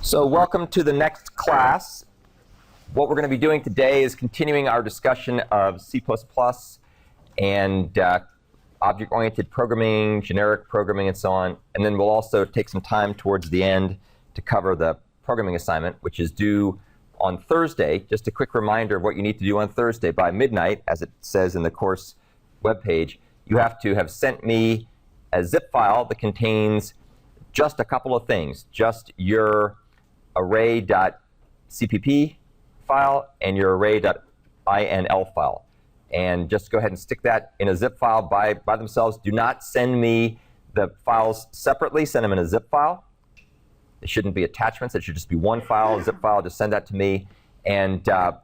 So welcome to the next class. What we're going to be doing today is continuing our discussion of C++ and object-oriented programming, generic programming, and so on. And then we'll also take some time towards the end to cover the programming assignment, which is due on Thursday. Just a quick reminder of what you need to do on Thursday. By midnight, as it says in the course webpage, you have to have sent me a zip file that contains just a couple of things, just your array.cpp file and your array.inl file. And just go ahead and stick that in a zip file by themselves. Do not send me the files separately. Send them in a zip file. It shouldn't be attachments. It should just be one file, a zip file. Just send that to me. And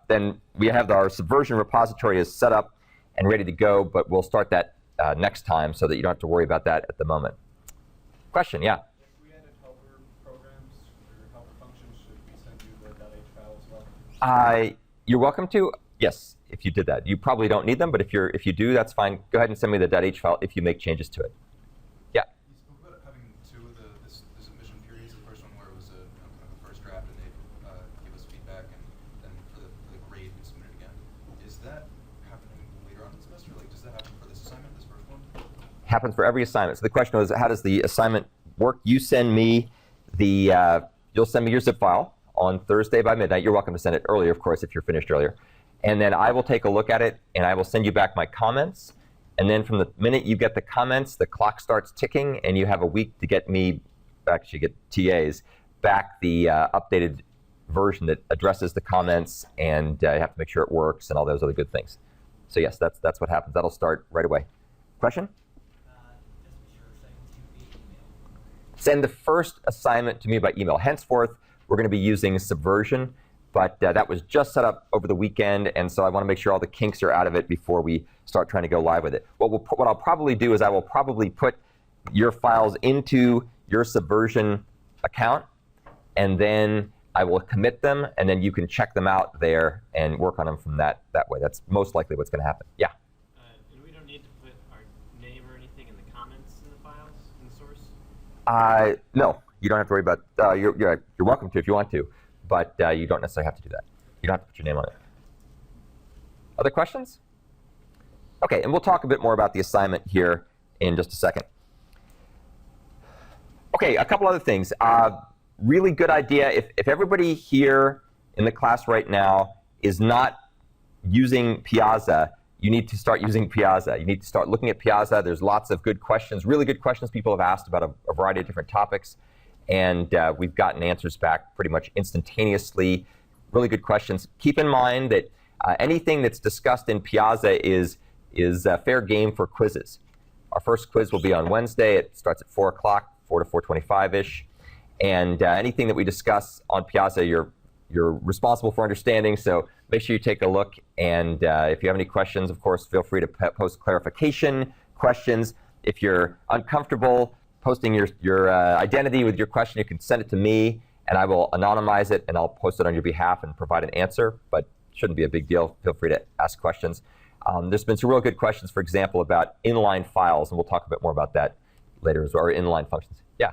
then we have our Subversion repository is set up and ready to go, but we'll start that next time so that you don't have to worry about that at the moment. Question, yeah? You're welcome to. Yes, if you did that. You probably don't need them, but if you do, that's fine. Go ahead and send me the .h file if you make changes to it. Yeah. You spoke about having two of the submission periods. The first one where it was kind of a first draft, and they give us feedback, and then for the grade we submit it again. Is that happening later on in the semester? Like, does that happen for this assignment, this first one? Happens for every assignment. So the question was, how does the assignment work? You send me the you'll send me your zip file on Thursday by midnight. You're welcome to send it earlier, of course, if you're finished earlier. And then I will take a look at it, and I will send you back my comments. And then from the minute you get the comments, the clock starts ticking, and you have a week to get me, actually get TAs, back the updated version that addresses the comments, and you have to make sure it works and all those other good things. So yes, that's what happens. That'll start right away. Question? Just be sure to send to email. Send the first assignment to me by email. Henceforth, we're going to be using Subversion, but that was just set up over the weekend, and so I want to make sure all the kinks are out of it before we start trying to go live with it. What I'll probably do is I will probably put your files into your Subversion account, and then I will commit them, and then you can check them out there and work on them from that way. That's most likely what's going to happen. Yeah? And we don't need to put our name or anything in the comments in the files, in the source? No. You don't have to worry about you're welcome to if you want to, but you don't necessarily have to do that. You don't have to put your name on it. Other questions? OK, and we'll talk a bit more about the assignment here in just a second. OK, a couple other things. Really good idea. If everybody here in the class right now is not using Piazza, you need to start using Piazza. You need to start looking at Piazza. There's lots of good questions, really good questions people have asked about a variety of different topics. And we've gotten answers back pretty much instantaneously. Really good questions. Keep in mind that anything that's discussed in Piazza is fair game for quizzes. Our first quiz will be on Wednesday. It starts at 4 o'clock, 4 to 4:25-ish. And anything that we discuss on Piazza, you're responsible for understanding. So make sure you take a look. And if you have any questions, of course, feel free to post clarification questions. If you're uncomfortable posting your identity with your question, you can send it to me, and I will anonymize it, and I'll post it on your behalf and provide an answer, but it shouldn't be a big deal. Feel free to ask questions. There's been some real good questions, for example, about inline files, and we'll talk a bit more about that later as well, or inline functions. Yeah?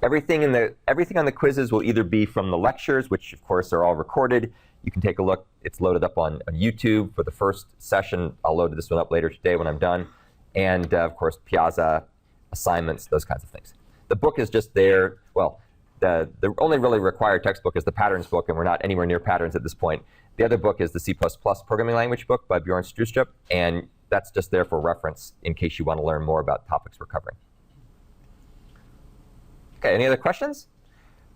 Everything on the quizzes will either be from the lectures, which of course are all recorded. You can take a look. It's loaded up on YouTube for the first session. I'll load this one up later today when I'm done. And of course, Piazza, assignments, those kinds of things. The book is just there. Well, the only really required textbook is the patterns book, and we're not anywhere near patterns at this point. The other book is the C++ programming language book by Bjorn Strustrup, and that's just there for reference in case you want to learn more about topics we're covering. OK, any other questions?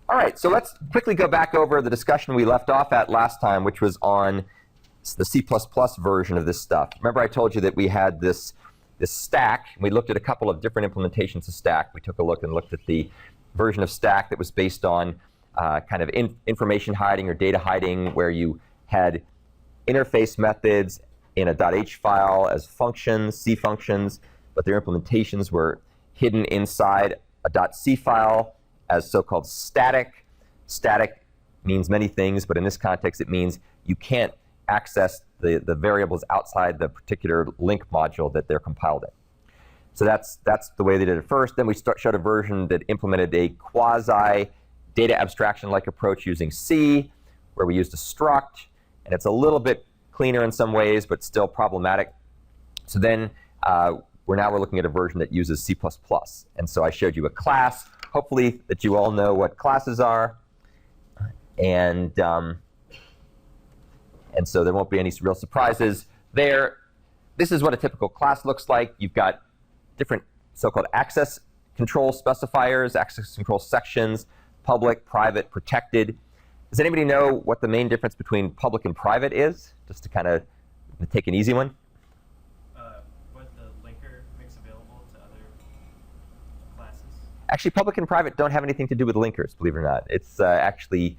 All right, so let's quickly go back over the discussion we left off at last time, which was on the C++ version of this stuff. Remember I told you that we had this stack, and we looked at a couple of different implementations of stack. We took a look and looked at the version of stack that was based on kind of information hiding or data hiding, where you had interface methods in a .h file as functions, C functions, but their implementations were hidden inside a .c file as so-called static. Static means many things, but in this context, it means you can't access the variables outside the particular link module that they're compiled in. So that's the way they did it first. Then we showed a version that implemented a quasi data abstraction-like approach using C, where we used a struct, and it's a little bit cleaner in some ways, but still problematic. So then we're looking at a version that uses C++. And so I showed you a class. Hopefully that you all know what classes are. And so there won't be any real surprises there. This is what a typical class looks like. You've got different so-called access control specifiers, access control sections, public, private, protected. Does anybody know what the main difference between public and private is? Just to kind of take an easy one. What the linker makes available to other classes? Actually, public and private don't have anything to do with linkers, believe it or not. It's actually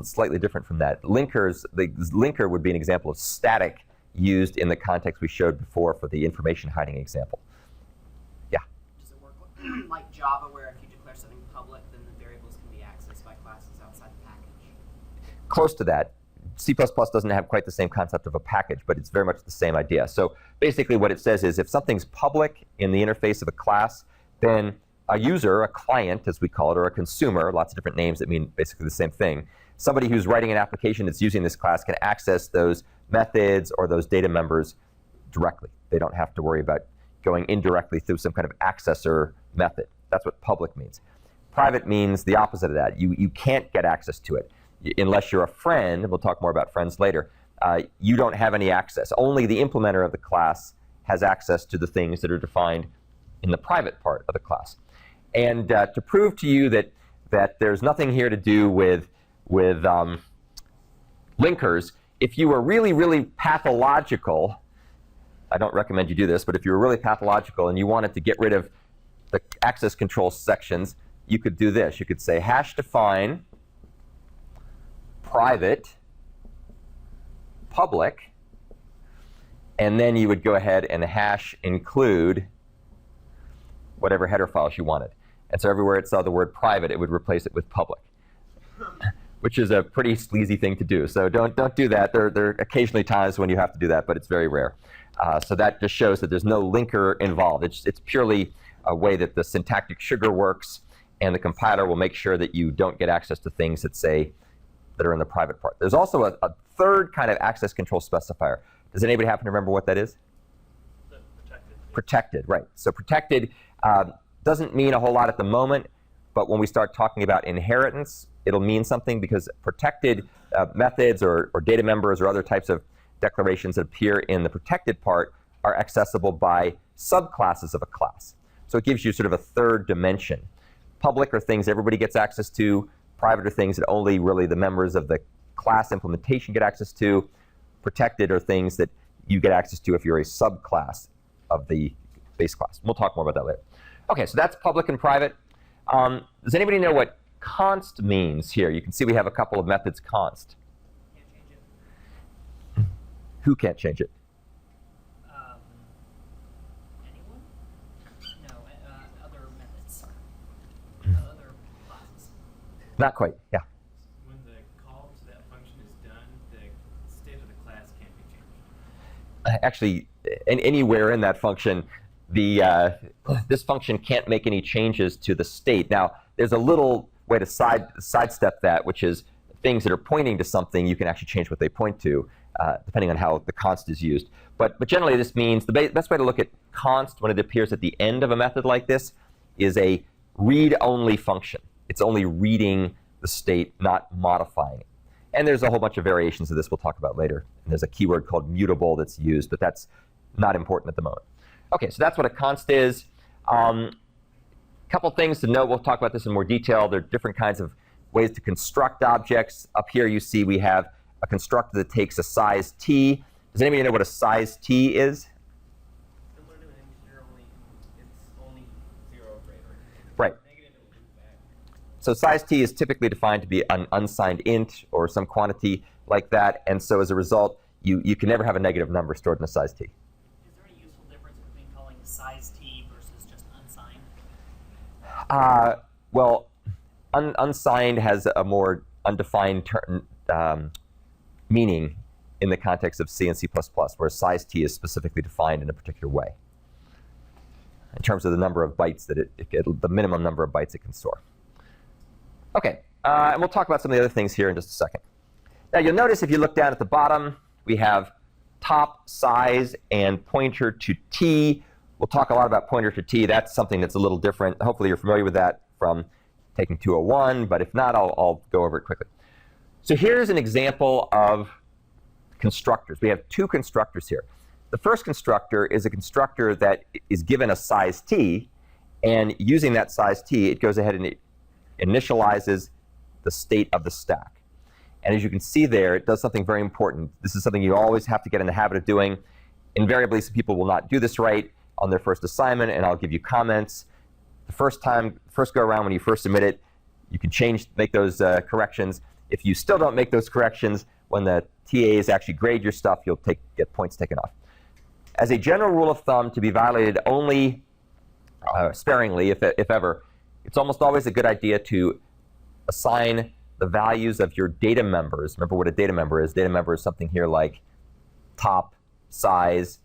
slightly different from that. Linkers, the linker would be an example of static used in the context we showed before for the information hiding example. Yeah? Does it work like Java, where if you declare something public, then the variables can be accessed by classes outside the package? Close to that. C++ doesn't have quite the same concept of a package, but it's very much the same idea. So basically what it says is if something's public in the interface of a class, then a user, a client as we call it, or a consumer, lots of different names that mean basically the same thing, somebody who's writing an application that's using this class can access those methods or those data members directly. They don't have to worry about going indirectly through some kind of accessor method. That's what public means. Private means the opposite of that. You can't get access to it. Unless you're a friend, and we'll talk more about friends later, you don't have any access. Only the implementer of the class has access to the things that are defined in the private part of the class. And to prove to you that there's nothing here to do with linkers, if you were really, really pathological, I don't recommend you do this, but if you were really pathological and you wanted to get rid of the access control sections, you could do this. You could say hash define private, public, and then you would go ahead and hash include whatever header files you wanted. And so everywhere it saw the word private, it would replace it with public, which is a pretty sleazy thing to do. So don't do that. There are occasionally times when you have to do that, but it's very rare. So that just shows that there's no linker involved. It's purely a way that the syntactic sugar works, and the compiler will make sure that you don't get access to things that are in the private part. There's also a third kind of access control specifier. Does anybody happen to remember what that is? The protected. Protected, right. So protected doesn't mean a whole lot at the moment, but when we start talking about inheritance, it'll mean something, because protected methods or data members or other types of declarations that appear in the protected part are accessible by subclasses of a class. So it gives you sort of a third dimension. Public are things everybody gets access to. Private are things that only really the members of the class implementation get access to. Protected are things that you get access to if you're a subclass of the base class. We'll talk more about that later. Okay, so that's public and private. Does anybody know what const means here? You can see we have a couple of methods const. Can't change it. Who can't change it? Anyone? No, other methods. Other classes. Not quite, yeah. When the call to that function is done, the state of the class can't be changed. Actually, anywhere in that function, this function can't make any changes to the state. Now, there's a little way to sidestep that, which is things that are pointing to something, you can actually change what they point to, depending on how the const is used. But generally, this means the best way to look at const when it appears at the end of a method like this is a read-only function. It's only reading the state, not modifying it. And there's a whole bunch of variations of this we'll talk about later. And there's a keyword called mutable that's used, but that's not important at the moment. Okay, so that's what a const is. Couple things to note. We'll talk about this in more detail. There are different kinds of ways to construct objects. Up here you see we have a constructor that takes a size t. Does anybody know what a size t is? Similar to an integer, it's only 0 or greater. Right. Negative, it will loop back. So size t is typically defined to be an unsigned int or some quantity like that. And so as a result, you can never have a negative number stored in a size t. Is there any useful difference between calling size t versus just unsigned? Well, unsigned has a more undefined meaning in the context of C and C++, whereas size t is specifically defined in a particular way. in terms of the number of bytes that the minimum number of bytes it can store. Okay, and we'll talk about some of the other things here in just a second. Now you'll notice if you look down at the bottom, we have top, size, and pointer to t. We'll talk a lot about pointer to t. That's something that's a little different. Hopefully you're familiar with that from taking 201, but if not, I'll go over it quickly. So here's an example of constructors. We have two constructors here. The first constructor is a constructor that is given a size t, and using that size t, it goes ahead and it initializes the state of the stack. And as you can see there, it does something very important. This is something you always have to get in the habit of doing. Invariably, some people will not do this right on their first assignment, and I'll give you comments. The first go around when you first submit it, you can make those corrections. If you still don't make those corrections, when the TAs actually grade your stuff, you'll get points taken off. As a general rule of thumb, to be violated only sparingly, if ever, it's almost always a good idea to assign the values of your data members. Remember what a data member is. Data member is something here like top, size,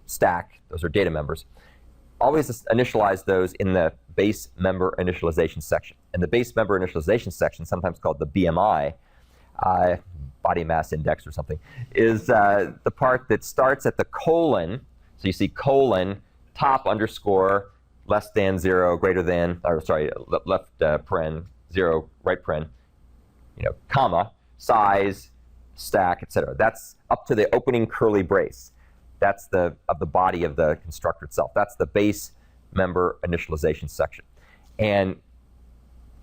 stack. Those are data members. Always initialize those in the base member initialization section. And the base member initialization section, sometimes called the BMI, body mass index or something, is the part that starts at the colon. So you see colon, top underscore, less than 0, greater than, or sorry, left paren, 0, right paren, comma, size, stack, etc. That's up to the opening curly brace. That's the body of the constructor itself. That's the base member initialization section. And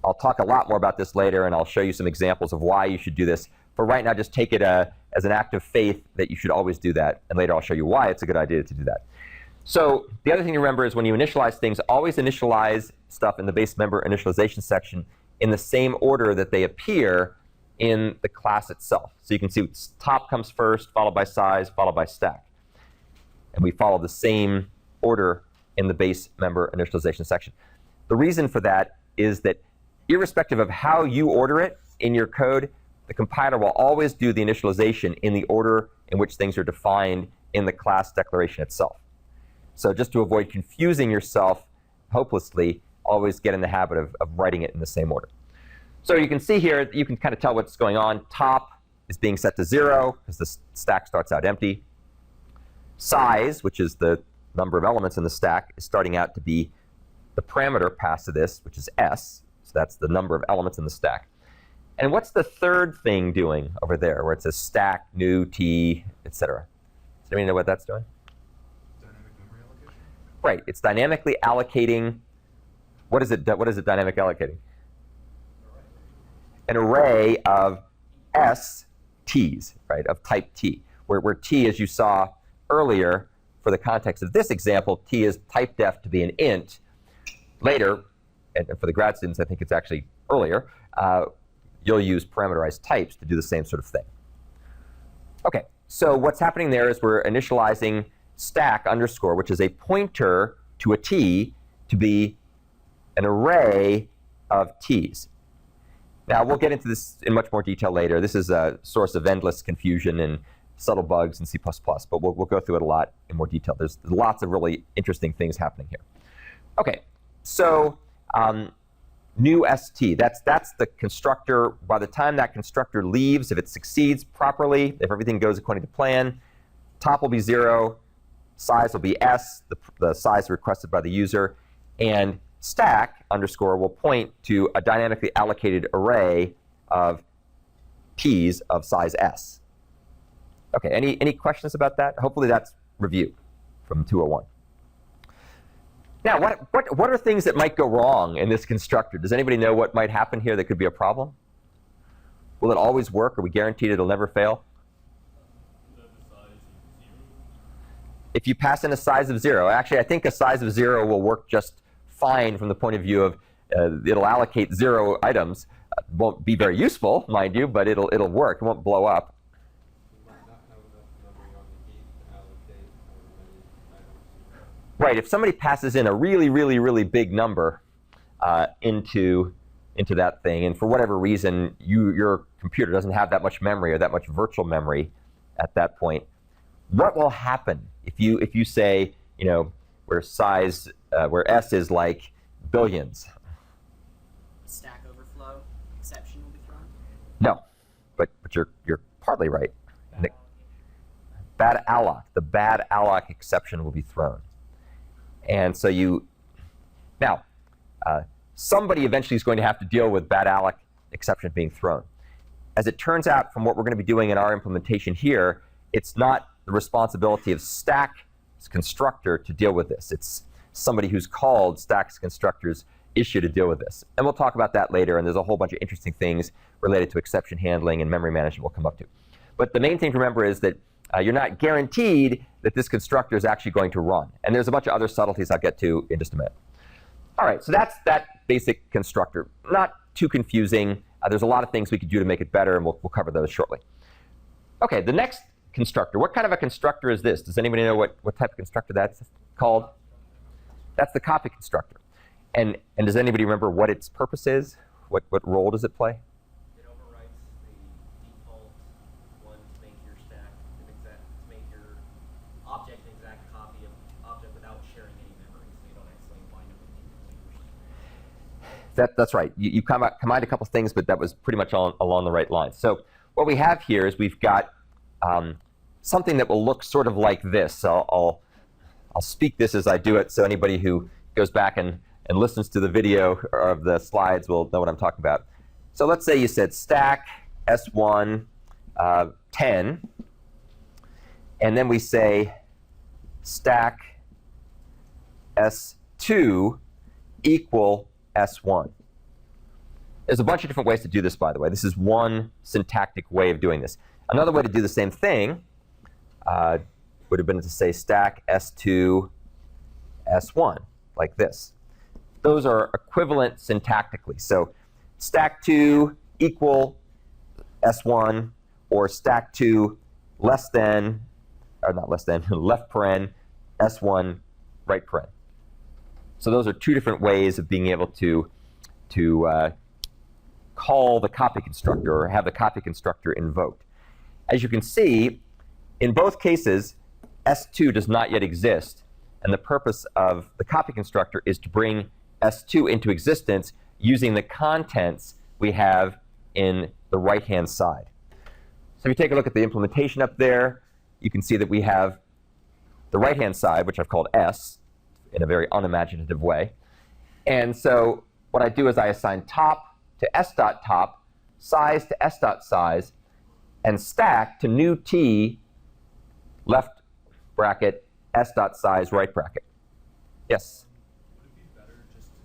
I'll talk a lot more about this later, and I'll show you some examples of why you should do this. For right now, just take it as an act of faith that you should always do that. And later I'll show you why it's a good idea to do that. So the other thing to remember is when you initialize things, always initialize stuff in the base member initialization section in the same order that they appear in the class itself. So you can see top comes first, followed by size, followed by stack. And we follow the same order in the base member initialization section. The reason for that is that irrespective of how you order it in your code, the compiler will always do the initialization in the order in which things are defined in the class declaration itself. So just to avoid confusing yourself hopelessly, always get in the habit of writing it in the same order. So you can see here, you can kind of tell what's going on. Top is being set to 0 because the stack starts out empty. Size, which is the number of elements in the stack, is starting out to be the parameter passed to this, which is s. So that's the number of elements in the stack. And what's the third thing doing over there, where it says stack, new, t, etc.? Does anybody know what that's doing? Dynamic memory allocation? Right. It's dynamically allocating. What is it dynamic allocating? An array of STs, right, of type T, where T, as you saw earlier, for the context of this example, T is typedef to be an int. Later, and for the grad students, I think it's actually earlier, you'll use parameterized types to do the same sort of thing. Okay, so what's happening there is we're initializing stack underscore, which is a pointer to a T, to be an array of T's. Now, we'll get into this in much more detail later. This is a source of endless confusion and subtle bugs in C++, but we'll go through it a lot in more detail. There's lots of really interesting things happening here. Okay, so new ST, that's the constructor. By the time that constructor leaves, if it succeeds properly, if everything goes according to plan, top will be 0, size will be s, the size requested by the user, and stack underscore will point to a dynamically allocated array of T's of size s. Okay, any questions about that? Hopefully that's review from 201. Now, what are things that might go wrong in this constructor? Does anybody know what might happen here that could be a problem? Will it always work? Are we guaranteed it'll never fail? If you pass in a size of 0, actually I think a size of 0 will work just fine from the point of view of it'll allocate 0 items. Won't be very useful, mind you, but it'll work. It won't blow up. Right, if somebody passes in a really, really, really big number into that thing, and for whatever reason your computer doesn't have that much memory or that much virtual memory at that point, what will happen if you say, where size where S is like billions. Stack Overflow exception will be thrown. No, but you're partly right. Bad alloc, the bad alloc exception will be thrown. And so now, somebody eventually is going to have to deal with bad alloc exception being thrown. As it turns out, from what we're going to be doing in our implementation here, it's not the responsibility of Stack's constructor to deal with this. It's somebody who's called Stack's constructor's issue to deal with this. And we'll talk about that later, and there's a whole bunch of interesting things related to exception handling and memory management we'll come up to. But the main thing to remember is that you're not guaranteed that this constructor is actually going to run. And there's a bunch of other subtleties I'll get to in just a minute. All right, so that's that basic constructor. Not too confusing. There's a lot of things we could do to make it better, and we'll cover those shortly. OK, the next constructor. What kind of a constructor is this? Does anybody know what type of constructor that's called? That's the copy constructor. And does anybody remember what its purpose is? What role does it play? It overwrites the default one to make your stack to make your object an exact copy of object without sharing any memory, so you don't accidentally wind up with That's right. You combined a couple things, but that was pretty much along the right lines. So what we have here is we've got something that will look sort of like this. So I'll speak this as I do it, so anybody who goes back and listens to the video of the slides will know what I'm talking about. So let's say you said stack S1 10, and then we say stack S2 equal S1. There's a bunch of different ways to do this, by the way. This is one syntactic way of doing this. Another way to do the same thing would have been to say stack S2 S1, like this. Those are equivalent syntactically. So stack 2 equal S1, or stack 2 less than, or not less than, left paren, S1 right paren. So those are two different ways of being able to call the copy constructor or have the copy constructor invoked. As you can see, in both cases, S2 does not yet exist, and the purpose of the copy constructor is to bring S2 into existence using the contents we have in the right-hand side. So if you take a look at the implementation up there, you can see that we have the right-hand side, which I've called S in a very unimaginative way. And so what I do is I assign top to S.top, size to S.size, and stack to new T left bracket S.size right bracket. Yes? Would it be better just to do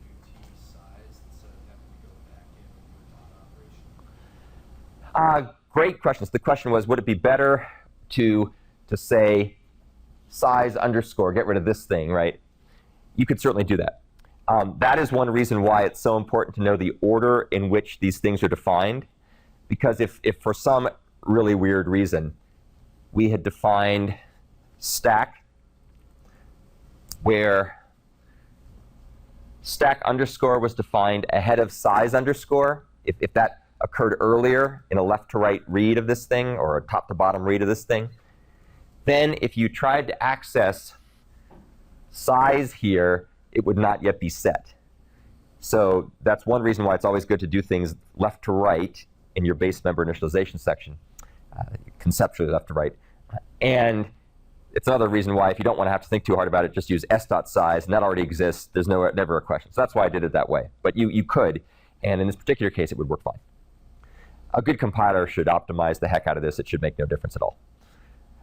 new T size instead of having to go back in and do a dot operation? Great questions. The question was, would it be better to say size underscore, get rid of this thing, right? You could certainly do that. That is one reason why it's so important to know the order in which these things are defined. Because if for some really weird reason we had defined stack where stack underscore was defined ahead of size underscore, if that occurred earlier in a left to right read of this thing or a top to bottom read of this thing, then if you tried to access size here, it would not yet be set. So that's one reason why it's always good to do things left to right in your base member initialization section, conceptually left to right. And it's another reason why if you don't want to have to think too hard about it, just use S.size, and that already exists. There's never a question. So that's why I did it that way. But you could, and in this particular case, it would work fine. A good compiler should optimize the heck out of this. It should make no difference at all.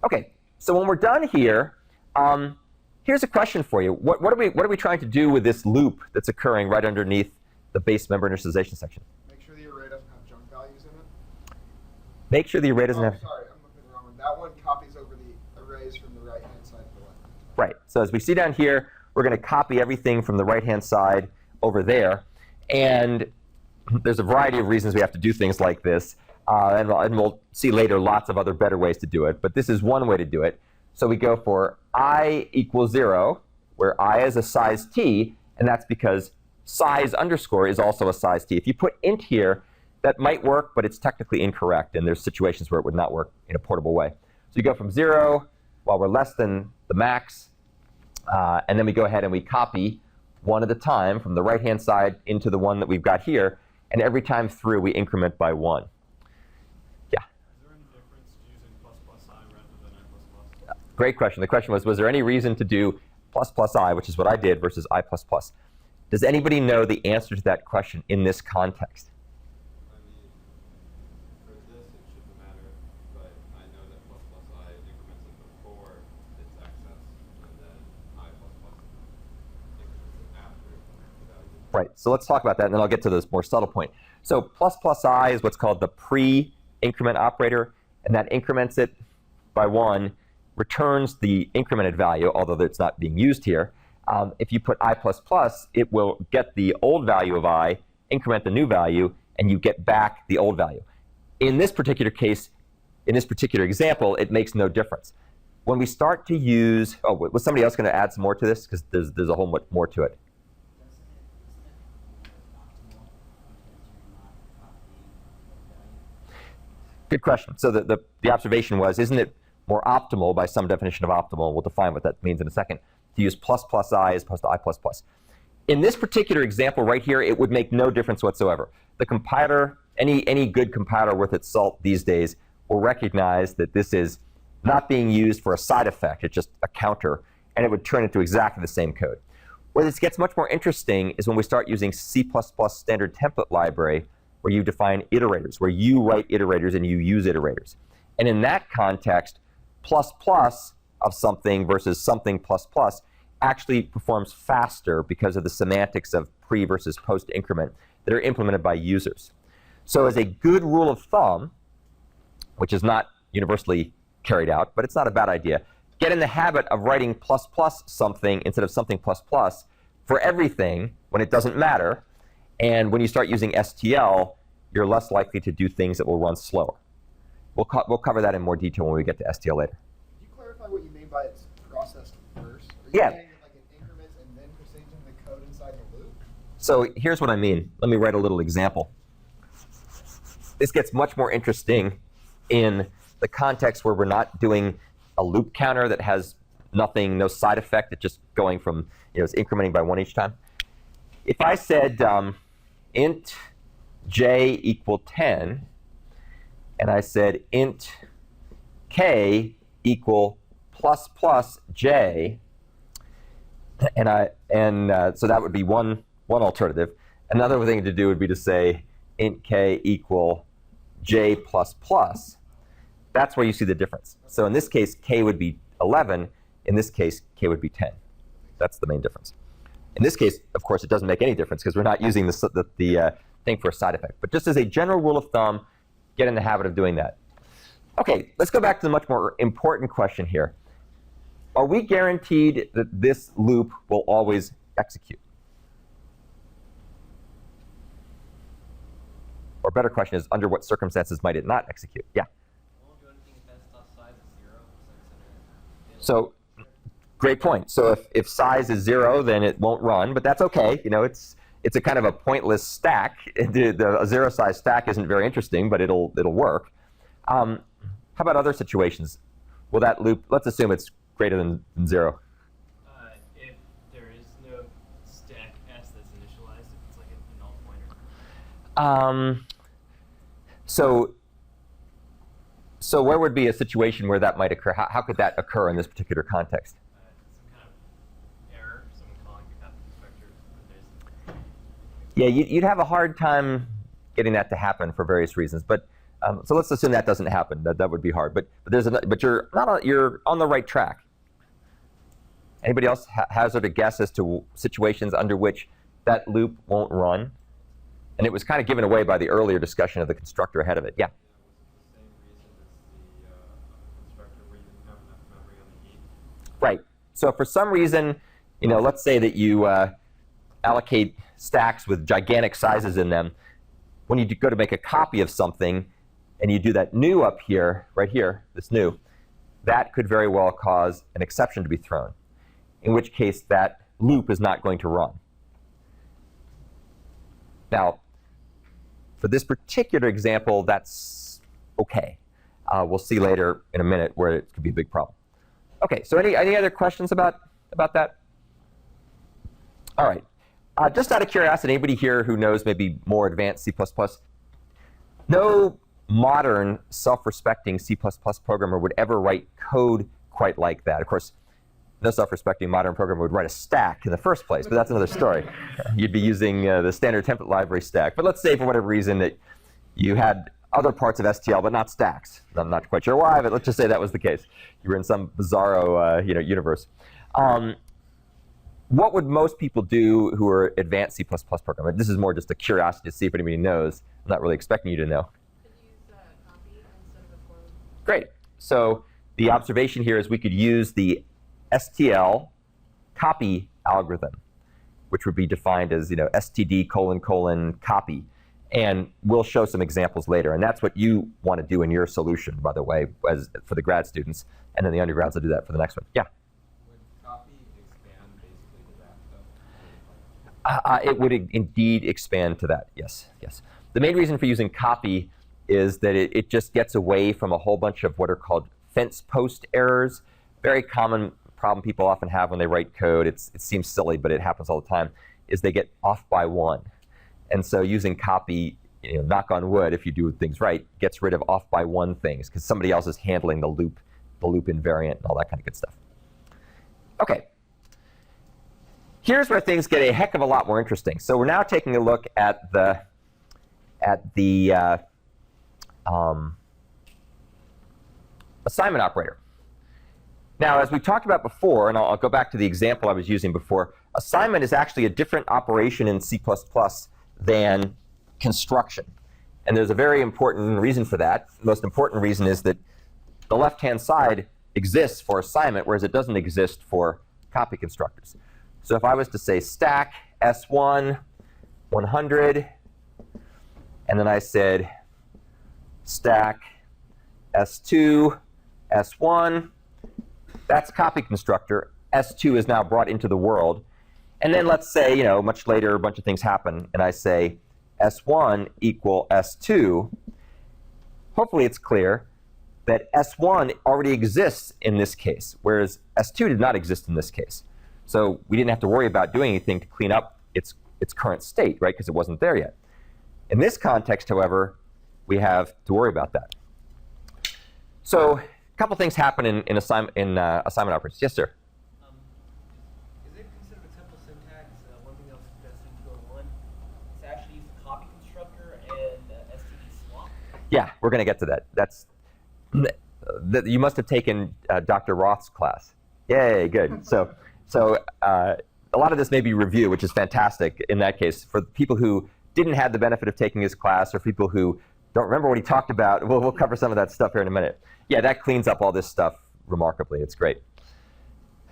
OK, so when we're done here, here's a question for you. What are we trying to do with this loop that's occurring right underneath the base member initialization section? Make sure the array doesn't have junk values in it. Make sure the array doesn't have... Sorry, I'm looking at the wrong one. That one copies over the arrays from the right-hand side of the left. Right. So as we see down here, we're going to copy everything from the right-hand side over there. And there's a variety of reasons we have to do things like this. And we'll see later lots of other better ways to do it. But this is one way to do it. So we go for I equals 0, where I is a size t, and that's because size underscore is also a size t. If you put int here, that might work, but it's technically incorrect, and there's situations where it would not work in a portable way. So you go from 0, while we're less than the max, And then we go ahead and we copy one at a time from the right-hand side into the one that we've got here. And every time through, we increment by 1. Yeah? Is there any difference using ++i rather than i++? Great question. The question was there any reason to do ++i, which is what I did, versus i++? Does anybody know the answer to that question in this context? I mean, for this it shouldn't matter, but I know that ++i increments it before its excess, and then i++ increments it after the value. Right, so let's talk about that, and then I'll get to this more subtle point. So ++i is what's called the pre-increment operator, and that increments it by 1, returns the incremented value, although it's not being used here. If you put i++, it will get the old value of I, increment the new value, and you get back the old value. In this particular case, in this particular example, it makes no difference. When we start to use, oh, was somebody else going to add some more to this? Because there's a whole lot more to it. Good question. So the observation was, isn't it more optimal by some definition of optimal? We'll define what that means in a second, to use ++i as opposed to i++. In this particular example right here, it would make no difference whatsoever. The compiler, any good compiler worth its salt these days, will recognize that this is not being used for a side effect. It's just a counter, and it would turn into exactly the same code. Where this gets much more interesting is when we start using C++ standard template library, where you define iterators, where you write iterators and you use iterators. And in that context, ++ of something versus something ++ actually performs faster because of the semantics of pre versus post increment that are implemented by users. So as a good rule of thumb, which is not universally carried out, but it's not a bad idea, get in the habit of writing ++ something instead of something ++ for everything when it doesn't matter. And when you start using STL, you're less likely to do things that will run slower. We'll cover that in more detail when we get to STL later. Could you clarify what you mean by it's processed first? Are you Yeah. saying like it increments and then proceeds in the code inside the loop? So here's what I mean. Let me write a little example. This gets much more interesting in the context where we're not doing a loop counter that has nothing, no side effect. It's just going from, it's incrementing by 1 each time. If I said int j equal 10, and I said int k equal ++ j, so that would be one alternative. Another thing to do would be to say int k equal j++. That's where you see the difference. So in this case, k would be 11. In this case, k would be 10. That's the main difference. In this case, of course, it doesn't make any difference because we're not using the thing for a side effect. But just as a general rule of thumb, get in the habit of doing that. OK, let's go back to the much more important question here. Are we guaranteed that this loop will always execute? Or a better question is, under what circumstances might it not execute? Yeah? Won't do anything if s.size is 0. So, great point. So if size is 0, then it won't run, but that's OK. It's a kind of a pointless stack. A 0 size stack isn't very interesting, but it'll work. How about other situations? Will that loop, let's assume it's greater than 0. If there is no stack s that's initialized, if it's like a null pointer. So where would be a situation where that might occur? How could that occur in this particular context? Some kind of error, someone calling the copy constructor, but there's Yeah, you'd have a hard time getting that to happen for various reasons. But so let's assume that doesn't happen. That would be hard. But you're on the right track. Anybody else hazard a guess as to situations under which that loop won't run? And it was kind of given away by the earlier discussion of the constructor ahead of it. Yeah. was it the same reason as the constructor where you didn't have enough memory on the heap? Right. So for some reason, let's say that you allocate stacks with gigantic sizes in them. When you go to make a copy of something, and you do that new up here, right here, this new, that could very well cause an exception to be thrown, in which case that loop is not going to run. Now, for this particular example, that's OK. We'll see later in a minute where it could be a big problem. OK, so any other questions about about that? All right. Just out of curiosity, anybody here who knows maybe more advanced C++? No modern self-respecting C++ programmer would ever write code quite like that. Of course, no self-respecting modern programmer would write a stack in the first place, but that's another story. You'd be using the standard template library stack. But let's say for whatever reason that you had other parts of STL, but not stacks. I'm not quite sure why, but let's just say that was the case. You were in some bizarro universe. What would most people do who are advanced C++ programmers? This is more just a curiosity to see if anybody knows. I'm not really expecting you to know. Could use copy instead of a for loop. Great. So the observation here is we could use the STL copy algorithm, which would be defined as std : copy. And we'll show some examples later. And that's what you want to do in your solution, by the way, for the grad students. And then the undergrads will do that for the next one. Yeah? Would copy expand basically to that, though? It would indeed expand to that, yes. Yes. The main reason for using copy is that it just gets away from a whole bunch of what are called fence post errors. Very common problem people often have when they write code. It seems silly, but it happens all the time, is they get off by one. And so using copy, knock on wood, if you do things right, gets rid of off by one things, because somebody else is handling the loop invariant, and all that kind of good stuff. OK. Here's where things get a heck of a lot more interesting. So we're now taking a look at the assignment operator. Now, as we talked about before, and I'll go back to the example I was using before, assignment is actually a different operation in C++ than construction. And there's a very important reason for that. The most important reason is that the left-hand side exists for assignment, whereas it doesn't exist for copy constructors. So if I was to say stack S1, 100, and then I said stack S2, S1, that's copy constructor. S2 is now brought into the world. And then let's say, much later, a bunch of things happen, and I say S1 equal S2. Hopefully it's clear that S1 already exists in this case, whereas S2 did not exist in this case. So we didn't have to worry about doing anything to clean up its current state, right, because it wasn't there yet. In this context, however, we have to worry about that. So a couple things happen in assignment operators. Yes, sir? Is it considered a template syntax? One thing I was suggesting to go one is actually use the copy constructor and std swap. Yeah, we're going to get to that. You must have taken Dr. Roth's class. Yay, good. So a lot of this may be review, which is fantastic in that case. For people who didn't have the benefit of taking his class, or people who don't remember what he talked about, we'll cover some of that stuff here in a minute. Yeah, that cleans up all this stuff remarkably. It's great.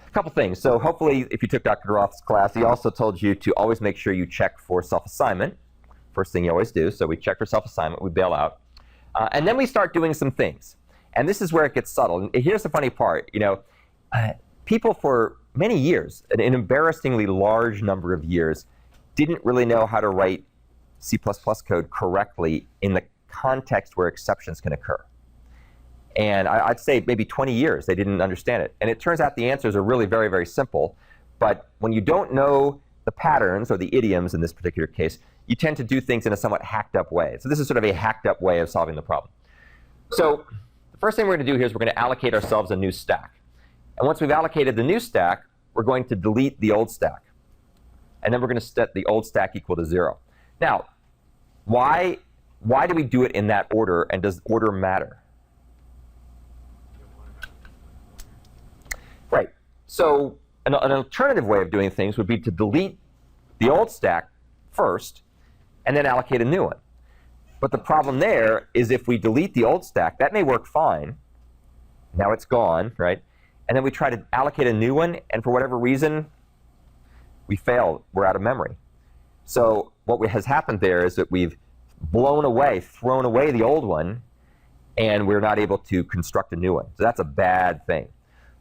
A couple things. So hopefully, if you took Dr. Roth's class, he also told you to always make sure you check for self-assignment. First thing you always do. So we check for self-assignment. We bail out. And then we start doing some things. And this is where it gets subtle. And here's the funny part. People for many years, an embarrassingly large number of years, didn't really know how to write C++ code correctly in the context where exceptions can occur. And I'd say maybe 20 years they didn't understand it. And it turns out the answers are really very, very simple. But when you don't know the patterns, or the idioms in this particular case, you tend to do things in a somewhat hacked up way. So this is sort of a hacked up way of solving the problem. So the first thing we're going to do here is we're going to allocate ourselves a new stack. And once we've allocated the new stack, we're going to delete the old stack. And then we're going to set the old stack equal to 0. Now, why do we do it in that order, and does order matter? Right. So an alternative way of doing things would be to delete the old stack first, and then allocate a new one. But the problem there is if we delete the old stack, that may work fine. Now it's gone, right? And then we try to allocate a new one, and for whatever reason, we fail. We're out of memory. So what has happened there is that we've thrown away the old one, and we're not able to construct a new one. So that's a bad thing.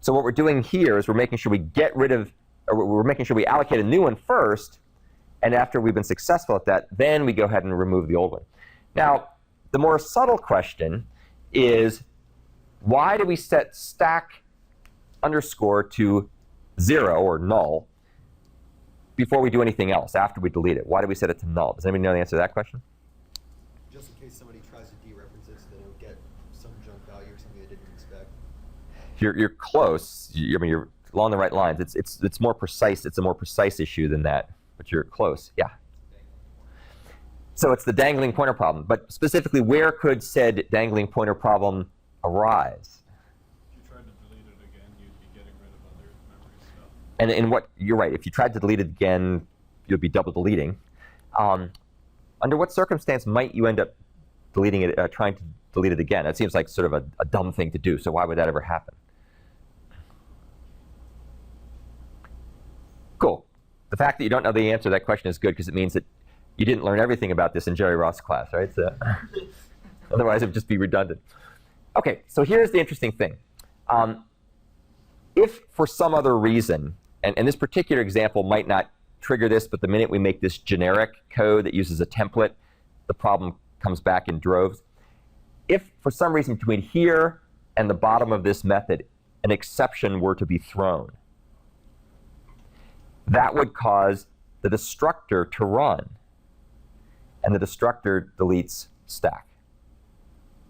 So what we're doing here is we're making sure we we're making sure we allocate a new one first, and after we've been successful at that, then we go ahead and remove the old one. Now, the more subtle question is, why do we set stack underscore to 0 or null before we do anything else, after we delete it? Why do we set it to null? Does anybody know the answer to that question? Just in case somebody tries to dereference it so they don't get some junk value or something they didn't expect. You're close. I mean, you're along the right lines. It's more precise. It's a more precise issue than that, but you're close. Yeah. So it's the dangling pointer problem. But specifically, where could said dangling pointer problem arise? If you tried to delete it again, you'd be getting rid of other memory stuff. And in what, you're right, if you tried to delete it again, you'd be double deleting. Under what circumstance might you end up deleting it, trying to delete it again? That seems like sort of a dumb thing to do, so why would that ever happen? Cool. The fact that you don't know the answer to that question is good, because it means that you didn't learn everything about this in Jerry Ross' class, right? So otherwise, it would just be redundant. Okay, so here's the interesting thing. If for some other reason, and this particular example might not trigger this, but the minute we make this generic code that uses a template, the problem comes back in droves. If for some reason between here and the bottom of this method, an exception were to be thrown, that would cause the destructor to run. And the destructor deletes stack,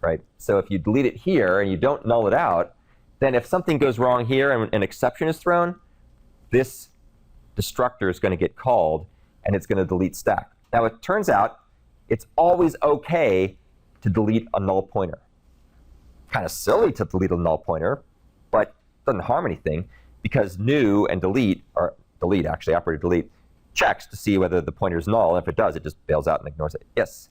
right? So if you delete it here and you don't null it out, then if something goes wrong here and an exception is thrown, this destructor is going to get called and it's going to delete stack. Now it turns out it's always okay to delete a null pointer. Kind of silly to delete a null pointer, but it doesn't harm anything, because new and delete, or delete actually, operator delete, checks to see whether the pointer is null, and if it does, it just bails out and ignores it. Yes?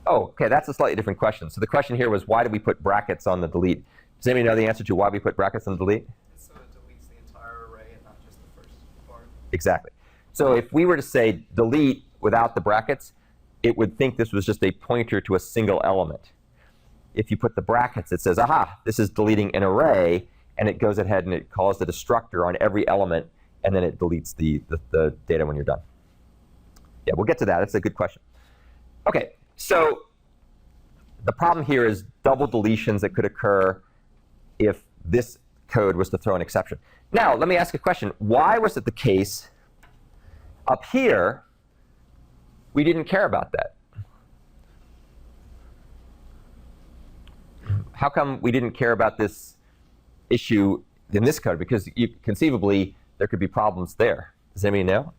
Oh, okay, that's a slightly different question. So the question here was, why did we put brackets on the delete? Does anybody know the answer to why we put brackets on the delete? So it deletes the entire array and not just the first part. Exactly. So if we were to say delete without the brackets, it would think this was just a pointer to a single element. If you put the brackets, it says, aha, this is deleting an array, and it goes ahead and it calls the destructor on every element, and then it deletes the data when you're done. Yeah, we'll get to that. That's a good question. Okay, so the problem here is double deletions that could occur if this code was to throw an exception. Now, let me ask a question. Why was it the case up here we didn't care about that? How come we didn't care about this issue in this code? Because conceivably, there could be problems there. Does anybody know?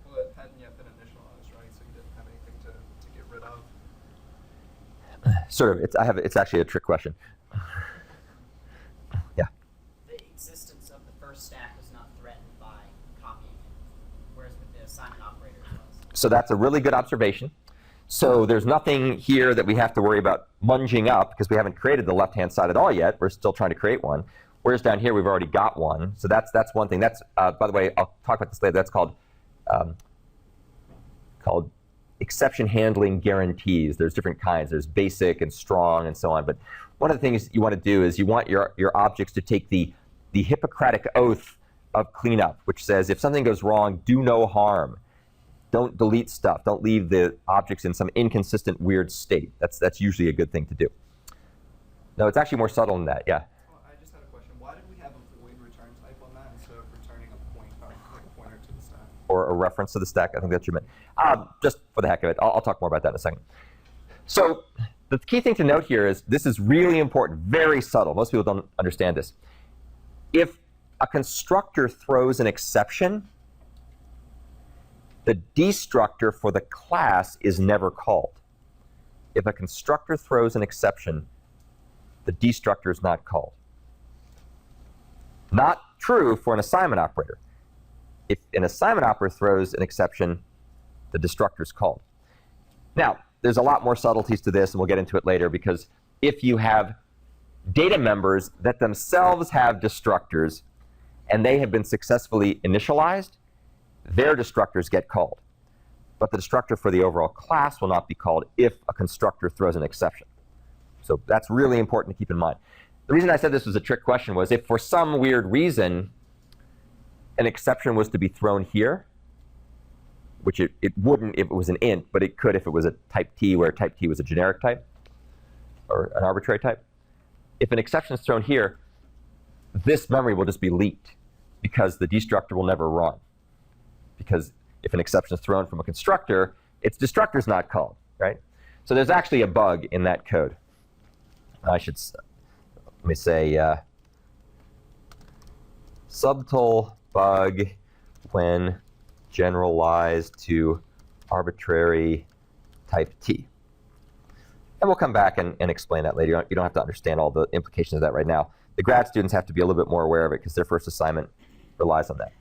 Well, it hadn't yet been initialized, right? So you didn't have anything to get rid of. Sort of. It's actually a trick question. Yeah. The existence of the first stack was not threatened by copying it, whereas with the assignment operator it was. So that's a really good observation. So there's nothing here that we have to worry about munging up, because we haven't created the left-hand side at all yet. We're still trying to create one. Whereas down here, we've already got one. So that's one thing. That's, by the way, I'll talk about this later. That's called exception handling guarantees. There's different kinds. There's basic and strong and so on. But one of the things you want to do is you want your objects to take the Hippocratic oath of cleanup, which says if something goes wrong, do no harm. Don't delete stuff. Don't leave the objects in some inconsistent, weird state. That's usually a good thing to do. No, it's actually more subtle than that. Yeah. Well, I just had a question. Why did we have a void return type on that instead of returning a pointer to the stack? Or a reference to the stack. I think that's what you meant. Just for the heck of it. I'll talk more about that in a second. So the key thing to note here is this is really important, very subtle. Most people don't understand this. If a constructor throws an exception, the destructor for the class is never called. If a constructor throws an exception, the destructor is not called. Not true for an assignment operator. If an assignment operator throws an exception, the destructor is called. Now, there's a lot more subtleties to this, and we'll get into it later, because if you have data members that themselves have destructors, and they have been successfully initialized, their destructors get called. But the destructor for the overall class will not be called if a constructor throws an exception. So that's really important to keep in mind. The reason I said this was a trick question was if for some weird reason an exception was to be thrown here, which it wouldn't if it was an int, but it could if it was a type T, where type T was a generic type or an arbitrary type. if an exception is thrown here, this memory will just be leaked because the destructor will never run. Because if an exception is thrown from a constructor, its destructor is not called, right? So there's actually a bug in that code. Let me say subtle bug when generalized to arbitrary type T. And we'll come back and explain that later. You don't have to understand all the implications of that right now. The grad students have to be a little bit more aware of it because their first assignment relies on that.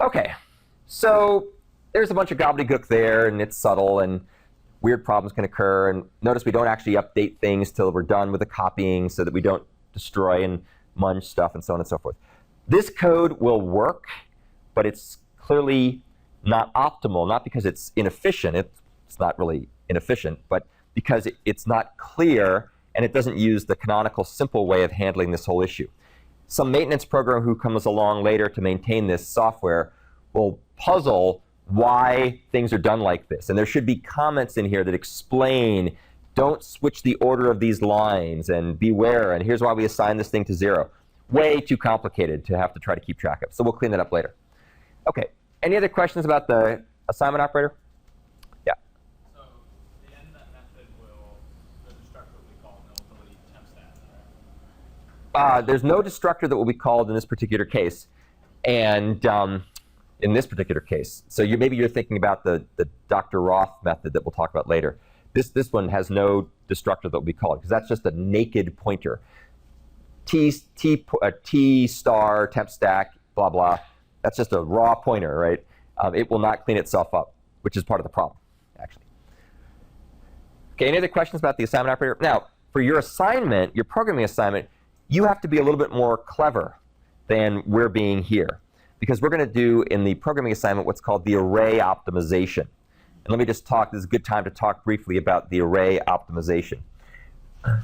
Okay, so there's a bunch of gobbledygook there, and it's subtle, and weird problems can occur. And notice we don't actually update things till we're done with the copying so that we don't destroy and munge stuff and so on and so forth. This code will work, but it's clearly not optimal, not because it's inefficient. It's not really inefficient, but because it's not clear and it doesn't use the canonical simple way of handling this whole issue. Some maintenance program who comes along later to maintain this software will puzzle why things are done like this. And there should be comments in here that explain, don't switch the order of these lines, and beware, and here's why we assign this thing to 0. Way too complicated to have to try to keep track of. So we'll clean that up later. Okay, any other questions about the assignment operator? Yeah. So the end of that method the destructor will be called, and it will delete temp stat, right? There's no destructor that will be called in this particular case, and in this particular case. So maybe you're thinking about the Dr. Roth method that we'll talk about later. This one has no destructor that will be called because that's just a naked pointer. T star temp stack blah blah. That's just a raw pointer, right? It will not clean itself up, which is part of the problem, actually. Okay, any other questions about the assignment operator? Now, for your assignment, your programming assignment, you have to be a little bit more clever than we're being here, because we're going to do in the programming assignment what's called the array optimization. And let me just talk, this is a good time to talk briefly about the array optimization.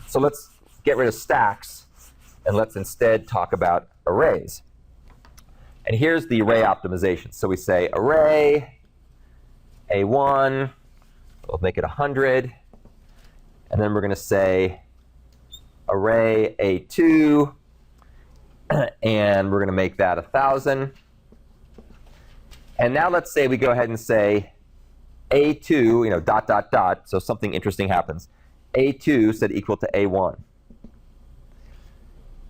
So let's get rid of stacks, and let's instead talk about arrays. And here's the array optimization. So we say array A1, we'll make it 100, and then we're going to say array A2, and we're going to make that 1,000. And now let's say we go ahead and say A2, dot, dot, dot, so something interesting happens. A2 said equal to A1.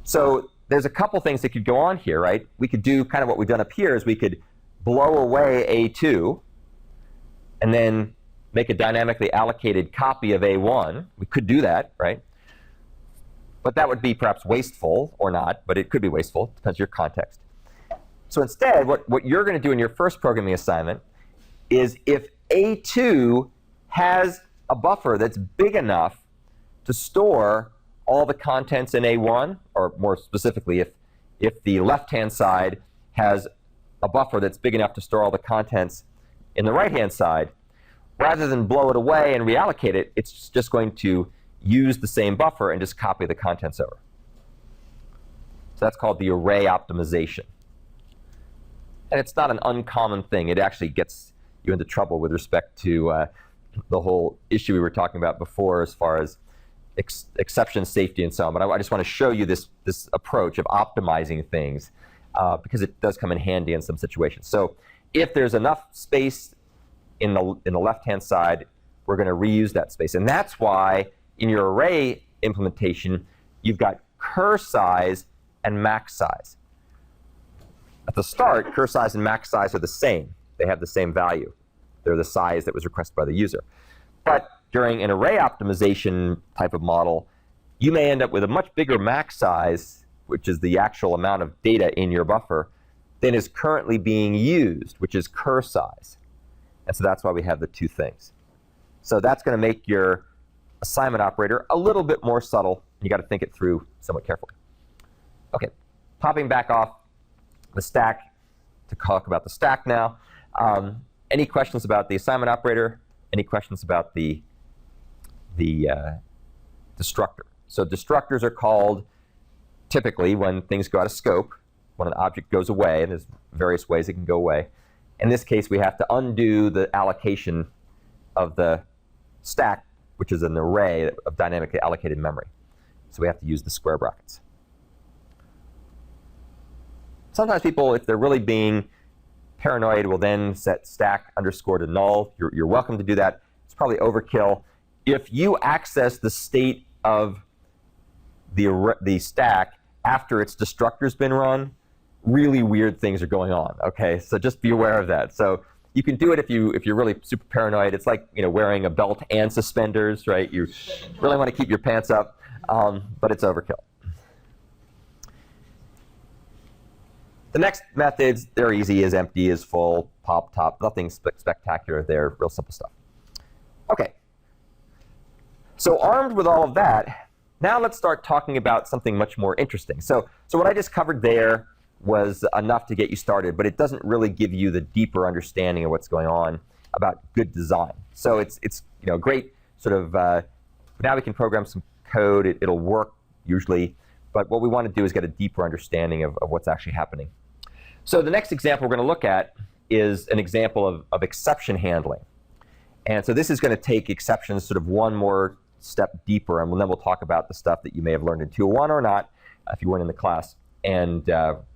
So there's a couple things that could go on here, right? We could do kind of what we've done up here is we could blow away A2 and then make a dynamically allocated copy of A1. We could do that, right? But that would be perhaps wasteful or not, but it could be wasteful, depends on your context. So instead, what you're going to do in your first programming assignment is if A2 has a buffer that's big enough to store all the contents in A1, or more specifically, if the left-hand side has a buffer that's big enough to store all the contents in the right-hand side, rather than blow it away and reallocate it, it's just going to use the same buffer and just copy the contents over. So that's called the array optimization. And it's not an uncommon thing. It actually gets you into trouble with respect to the whole issue we were talking about before as far as exception safety and so on. But I just want to show you this approach of optimizing things because it does come in handy in some situations. So if there's enough space in the left-hand side, we're going to reuse that space. And that's why in your array implementation, you've got cur size and max size. At the start, cur size and max size are the same. They have the same value. They're the size that was requested by the user. But during an array optimization type of model, you may end up with a much bigger max size, which is the actual amount of data in your buffer, than is currently being used, which is cur size. And so that's why we have the two things. So that's going to make your assignment operator a little bit more subtle. You got to think it through somewhat carefully. Okay, popping back off the stack to talk about the stack now. Any questions about the assignment operator? Any questions about the destructor? So destructors are called typically when things go out of scope, when an object goes away, and there's various ways it can go away. In this case, we have to undo the allocation of the stack, which is an array of dynamically allocated memory. so we have to use the square brackets. Sometimes people, if they're really being paranoid, will then set stack underscore to null. You're welcome to do that. It's probably overkill. If you access the state of the stack after its destructor's been run, really weird things are going on. Okay, so just be aware of that. So you can do it if you're really super paranoid. It's like wearing a belt and suspenders, right? You really want to keep your pants up, but it's overkill. The next methods, they're easy, is empty, is full, pop, top, nothing spectacular there, real simple stuff. Okay, so armed with all of that, now let's start talking about something much more interesting. So what I just covered there was enough to get you started, but it doesn't really give you the deeper understanding of what's going on about good design. So it's great sort of, now we can program some code, it'll work usually, but what we want to do is get a deeper understanding of what's actually happening. So the next example we're going to look at is an example of exception handling. And so this is going to take exceptions sort of one more step deeper, and then we'll talk about the stuff that you may have learned in 201 or not, if you weren't in the class, and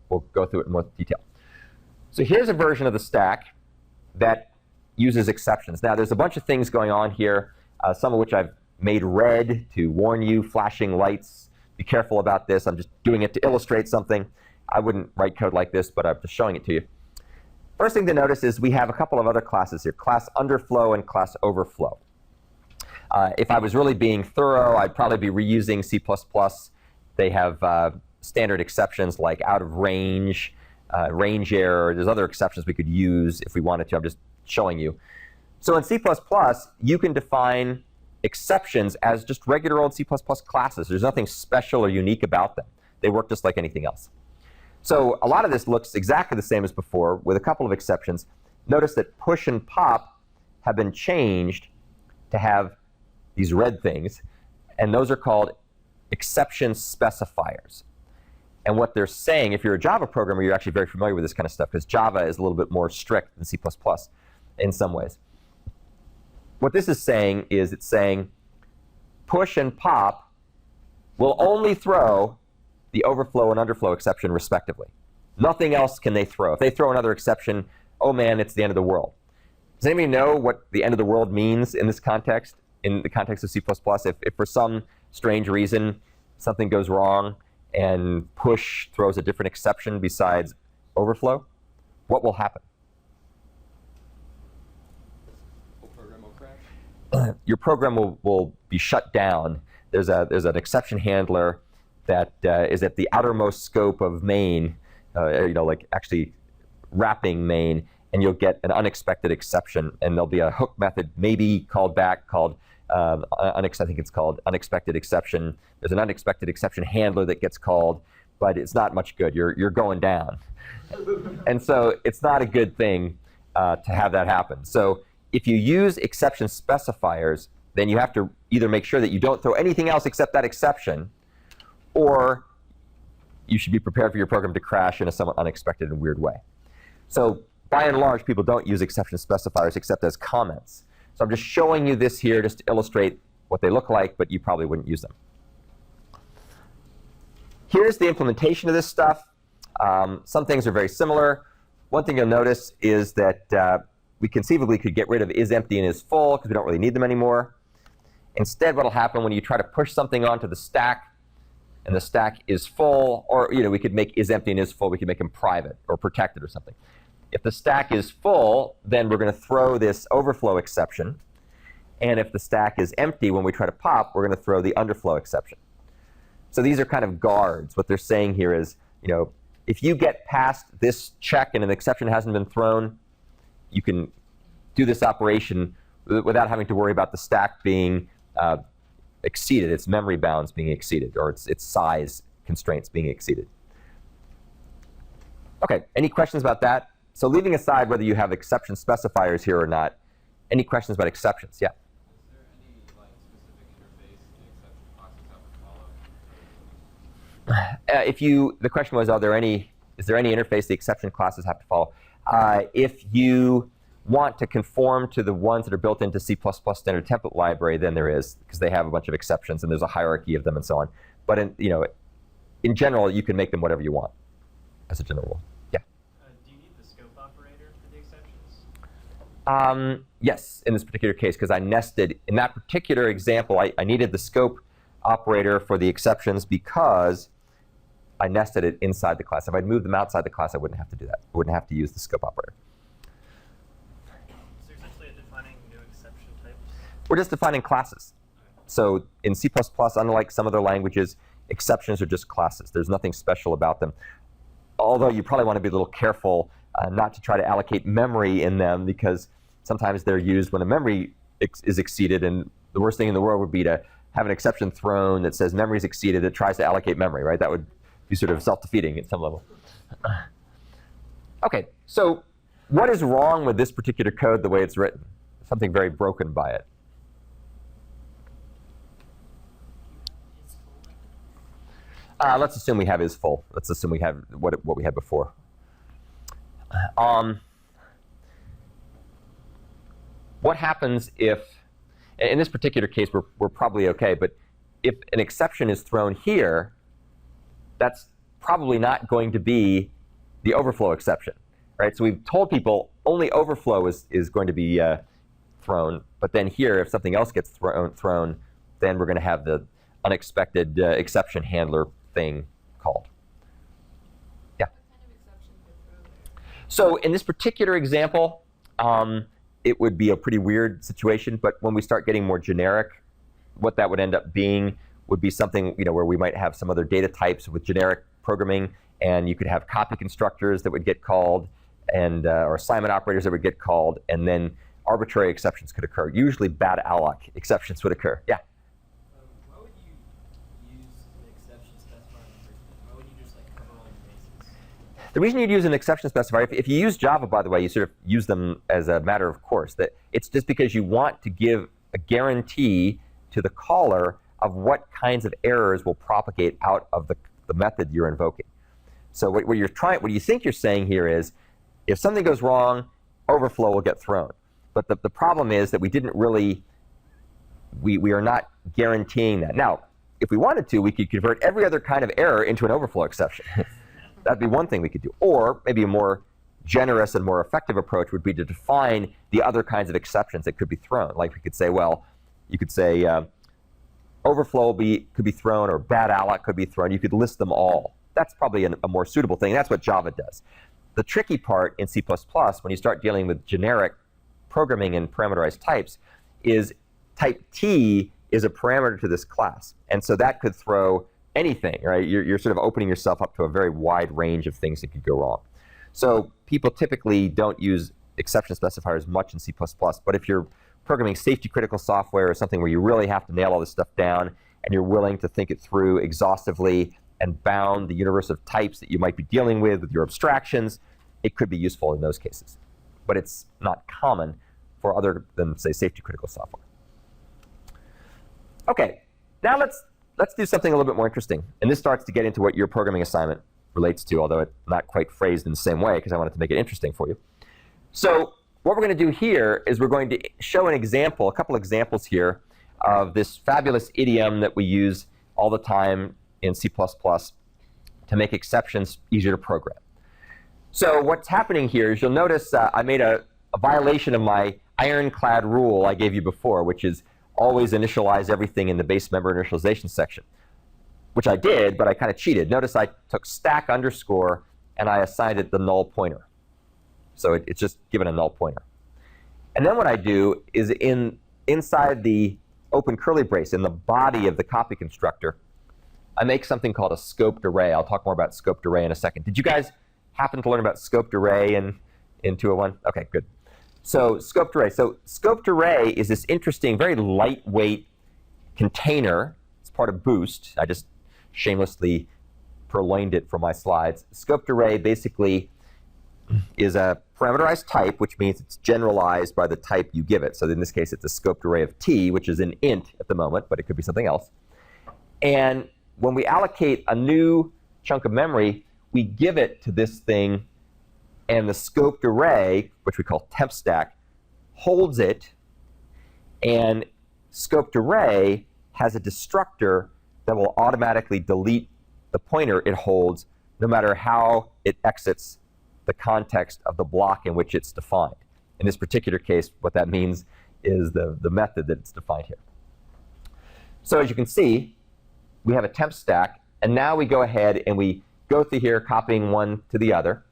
we'll go through it in more detail. So here's a version of the stack that uses exceptions. Now there's a bunch of things going on here, some of which I've made red to warn you, flashing lights. Be careful about this. I'm just doing it to illustrate something. I wouldn't write code like this, but I'm just showing it to you. First thing to notice is we have a couple of other classes here, class underflow and class overflow. If I was really being thorough, I'd probably be reusing C++. They have standard exceptions like out of range, range error. There's other exceptions we could use if we wanted to. I'm just showing you. So in C++, you can define exceptions as just regular old C++ classes. There's nothing special or unique about them. They work just like anything else. So a lot of this looks exactly the same as before, with a couple of exceptions. Notice that push and pop have been changed to have these red things, and those are called exception specifiers. And what they're saying, if you're a Java programmer, you're actually very familiar with this kind of stuff, because Java is a little bit more strict than C++ in some ways. What this is saying is it's saying push and pop will only throw the overflow and underflow exception respectively. Nothing else can they throw. If they throw another exception, oh man, it's the end of the world. Does anybody know what the end of the world means in this context, in the context of C++? If for some strange reason something goes wrong and push throws a different exception besides overflow, what will happen? Program will crash. Your program will be shut down. There's an exception handler that is at the outermost scope of main, like actually wrapping main, and you'll get an unexpected exception, and there'll be a hook method maybe called back called I think it's called unexpected exception. There's an unexpected exception handler that gets called, but it's not much good. You're going down, and so it's not a good thing to have that happen. So if you use exception specifiers, then you have to either make sure that you don't throw anything else except that exception, or you should be prepared for your program to crash in a somewhat unexpected and weird way. So by and large, people don't use exception specifiers except as comments. So I'm just showing you this here just to illustrate what they look like, but you probably wouldn't use them. Here's the implementation of this stuff. Some things are very similar. One thing you'll notice is that we conceivably could get rid of is empty and is full because we don't really need them anymore. Instead, what will happen when you try to push something onto the stack and the stack is full, or we could make is empty and is full, we could make them private or protected or something. If the stack is full, then we're going to throw this overflow exception. And if the stack is empty, when we try to pop, we're going to throw the underflow exception. So these are kind of guards. What they're saying here is, if you get past this check and an exception hasn't been thrown, you can do this operation without having to worry about the stack being exceeded, its memory bounds being exceeded, or its size constraints being exceeded. Okay, any questions about that? So leaving aside whether you have exception specifiers here or not, any questions about exceptions? Yeah? Is there any specific interface the exception classes have to follow? The question was, is there any interface the exception classes have to follow? If you want to conform to the ones that are built into C++ standard template library, then there is, because they have a bunch of exceptions and there's a hierarchy of them and so on. But in general, you can make them whatever you want, as a general rule. Yeah. Do you need the scope operator for the exceptions? Yes, in this particular case, because I nested, in that particular example, I needed the scope operator for the exceptions because I nested it inside the class. If I'd moved them outside the class, I wouldn't have to do that. I wouldn't have to use the scope operator. So you're essentially defining new exception types? We're just defining classes. So in C++, unlike some other languages, exceptions are just classes. There's nothing special about them. Although you probably want to be a little careful not to try to allocate memory in them, because sometimes they're used when a memory is exceeded, and the worst thing in the world would be to have an exception thrown that says memory is exceeded that tries to allocate memory, right? That would be sort of self-defeating at some level. Okay, so what is wrong with this particular code the way it's written? Something very broken by it. Let's assume we have is full. Let's assume we have what we had before. What happens if, in this particular case, we're probably okay, but if an exception is thrown here, that's probably not going to be the overflow exception, right? So we've told people only overflow is going to be thrown, but then here, if something else gets thrown, then we're going to have the unexpected exception handler thing called. Yeah? What kind of exceptions are thrown there? So in this particular example, it would be a pretty weird situation, but when we start getting more generic, what that would end up being would be something where we might have some other data types with generic programming, and you could have copy constructors that would get called, and or assignment operators that would get called, and then arbitrary exceptions could occur. Usually bad alloc exceptions would occur. Yeah? Why would you use an exception specifier in the first place? Why would you just cover all your bases? The reason you'd use an exception specifier, if you use Java, by the way, you sort of use them as a matter of course. That it's just because you want to give a guarantee to the caller of what kinds of errors will propagate out of the method you're invoking. So what you think you're saying here is, if something goes wrong, overflow will get thrown. But the problem is that we didn't really, we are not guaranteeing that. Now, if we wanted to, we could convert every other kind of error into an overflow exception. That'd be one thing we could do. Or maybe a more generous and more effective approach would be to define the other kinds of exceptions that could be thrown. Like we could say, well, you could say overflow could be thrown, or bad alloc could be thrown. You could list them all. That's probably a more suitable thing. That's what Java does. The tricky part in C++, when you start dealing with generic programming and parameterized types, is type T is a parameter to this class. And so that could throw anything, right? You're sort of opening yourself up to a very wide range of things that could go wrong. So people typically don't use exception specifiers much in C++, but if you're programming safety critical software or something where you really have to nail all this stuff down and you're willing to think it through exhaustively and bound the universe of types that you might be dealing with your abstractions, it could be useful in those cases. But it's not common for other than, say, safety critical software. Okay, now let's do something a little bit more interesting. And this starts to get into what your programming assignment relates to, although it's not quite phrased in the same way because I wanted to make it interesting for you. So what we're going to do here is we're going to show an example, a couple examples here of this fabulous idiom that we use all the time in C++ to make exceptions easier to program. So what's happening here is you'll notice I made a violation of my ironclad rule I gave you before, which is always initialize everything in the base member initialization section, which I did, but I kind of cheated. Notice I took stack underscore and I assigned it the null pointer. So it's just given a null pointer. And then what I do is inside the open curly brace, in the body of the copy constructor, I make something called a scoped array. I'll talk more about scoped array in a second. Did you guys happen to learn about scoped array in 201? Okay, good. So scoped array. So scoped array is this interesting, very lightweight container. It's part of Boost. I just shamelessly purloined it from my slides. Scoped array basically is a parameterized type, which means it's generalized by the type you give it. So in this case, it's a scoped array of t, which is an int at the moment, but it could be something else. And when we allocate a new chunk of memory, we give it to this thing, and the scoped array, which we call temp stack, holds it, and scoped array has a destructor that will automatically delete the pointer it holds no matter how it exits the context of the block in which it's defined. In this particular case, what that means is the method that it's defined here. So as you can see, we have a temp stack, and now we go ahead and we go through here copying one to the other.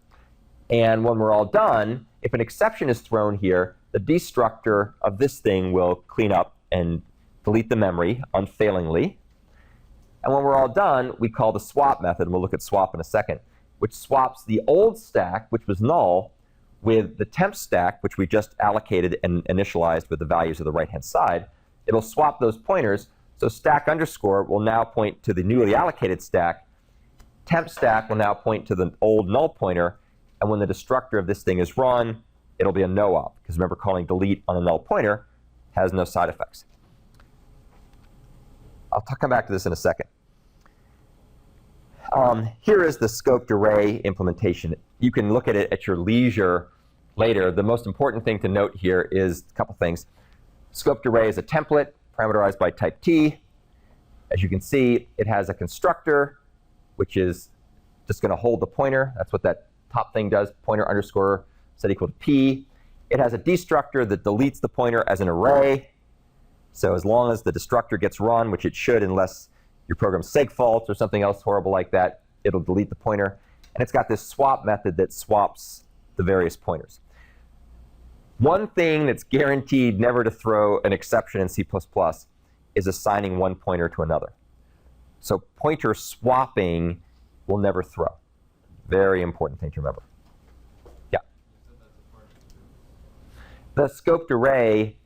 And when we're all done, if an exception is thrown here, the destructor of this thing will clean up and delete the memory unfailingly. And when we're all done, we call the swap method, and we'll look at swap in a second, which swaps the old stack, which was null, with the temp stack, which we just allocated and initialized with the values of the right-hand side. It'll swap those pointers, so stack underscore will now point to the newly allocated stack. Temp stack will now point to the old null pointer, and when the destructor of this thing is run, it'll be a no-op, because remember, calling delete on a null pointer has no side effects. I'll come back to this in a second. Here is the scoped array implementation. You can look at it at your leisure later. The most important thing to note here is a couple things. Scoped array is a template parameterized by type T. As you can see, it has a constructor, which is just going to hold the pointer. That's what that top thing does, pointer underscore set equal to P. It has a destructor that deletes the pointer as an array. So as long as the destructor gets run, which it should unless your program seg faults or something else horrible like that, it'll delete the pointer. And it's got this swap method that swaps the various pointers. One thing that's guaranteed never to throw an exception in C++ is assigning one pointer to another. So pointer swapping will never throw. Very important thing to remember. Yeah? The scoped array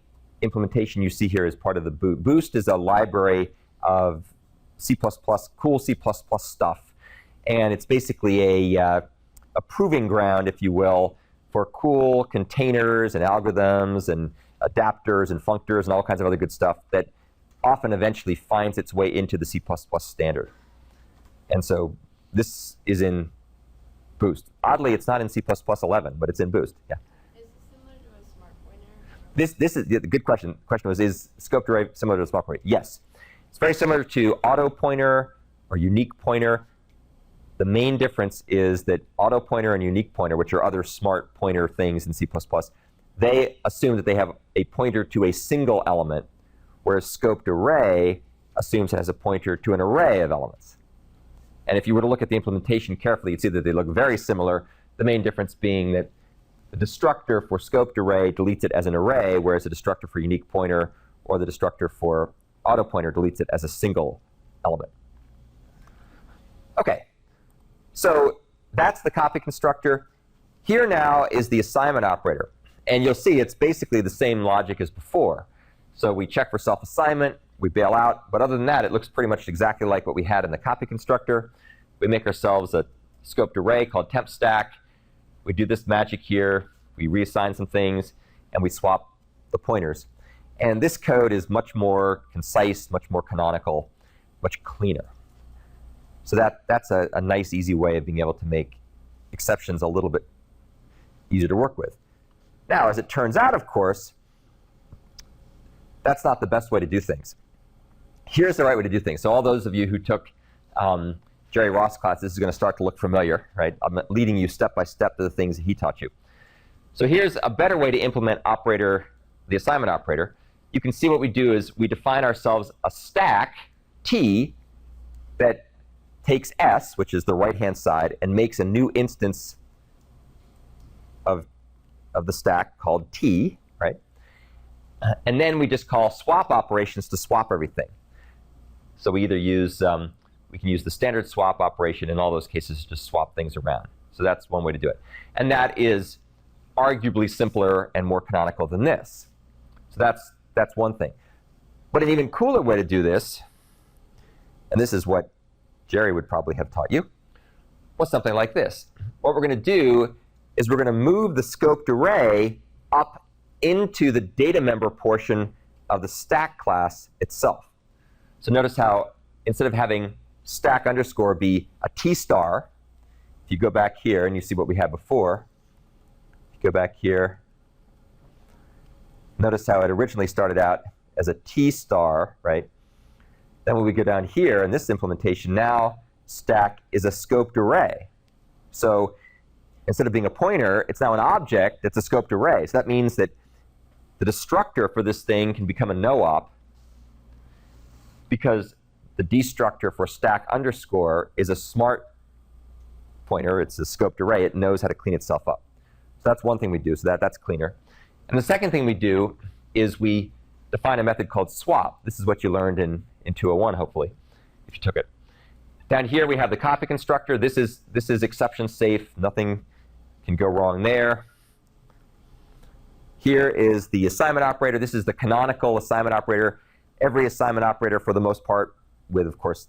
implementation you see here is part of the Boost. Boost is a library of C++, cool C++ stuff. And it's basically a proving ground, if you will, for cool containers and algorithms and adapters and functors and all kinds of other good stuff that often eventually finds its way into the C++ standard. And so this is in Boost. Oddly, it's not in C++ 11, but it's in Boost. Yeah. Is this similar to a smart pointer? This is the good question. The question was, is scoped array similar to a smart pointer? Yes. It's very similar to auto pointer or unique pointer. The main difference is that auto pointer and unique pointer, which are other smart pointer things in C++, they assume that they have a pointer to a single element, whereas scoped array assumes it has a pointer to an array of elements. And if you were to look at the implementation carefully, you'd see that they look very similar, the main difference being that the destructor for scoped array deletes it as an array, whereas the destructor for unique pointer or the destructor for auto pointer deletes it as a single element. Okay, so that's the copy constructor. Here now is the assignment operator. And you'll see it's basically the same logic as before. So we check for self-assignment, we bail out, but other than that, it looks pretty much exactly like what we had in the copy constructor. We make ourselves a scoped array called temp stack. We do this magic here, we reassign some things, and we swap the pointers. And this code is much more concise, much more canonical, much cleaner. So that's a nice, easy way of being able to make exceptions a little bit easier to work with. Now, as it turns out, of course, that's not the best way to do things. Here's the right way to do things. So all those of you who took Jerry Ross class, this is going to start to look familiar, right? I'm leading you step by step to the things that he taught you. So here's a better way to implement the assignment operator. You can see what we do is we define ourselves a stack, T, that takes S, which is the right-hand side, and makes a new instance of the stack called T, right? And then we just call swap operations to swap everything. So we either use, we can use the standard swap operation in all those cases to just swap things around. So that's one way to do it. And that is arguably simpler and more canonical than this. So that's one thing. But an even cooler way to do this, and this is what Jerry would probably have taught you, was something like this. What we're going to do is we're going to move the scoped array up into the data member portion of the stack class itself. So notice how instead of having stack underscore be a T star, if you go back here and you see what we had before, go back here, notice how it originally started out as a T star, right? Then when we go down here in this implementation, now stack is a scoped array. So instead of being a pointer, it's now an object that's a scoped array. So that means that the destructor for this thing can become a no-op because the destructor for stack underscore is a smart pointer. It's a scoped array. It knows how to clean itself up. So that's one thing we do. So that's cleaner. And the second thing we do is we define a method called swap. This is what you learned in 201, hopefully, if you took it. Down here we have the copy constructor. This is exception safe. Nothing can go wrong there. Here is the assignment operator. This is the canonical assignment operator. Every assignment operator, for the most part, with, of course,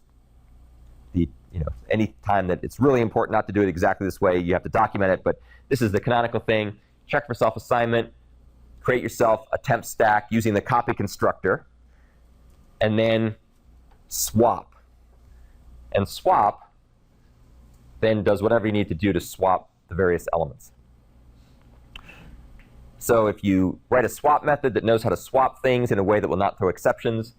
any time that it's really important not to do it exactly this way, you have to document it. But this is the canonical thing. Check for self-assignment. Create yourself a temp stack using the copy constructor. And then swap. And swap then does whatever you need to do to swap the various elements. So if you write a swap method that knows how to swap things in a way that will not throw exceptions,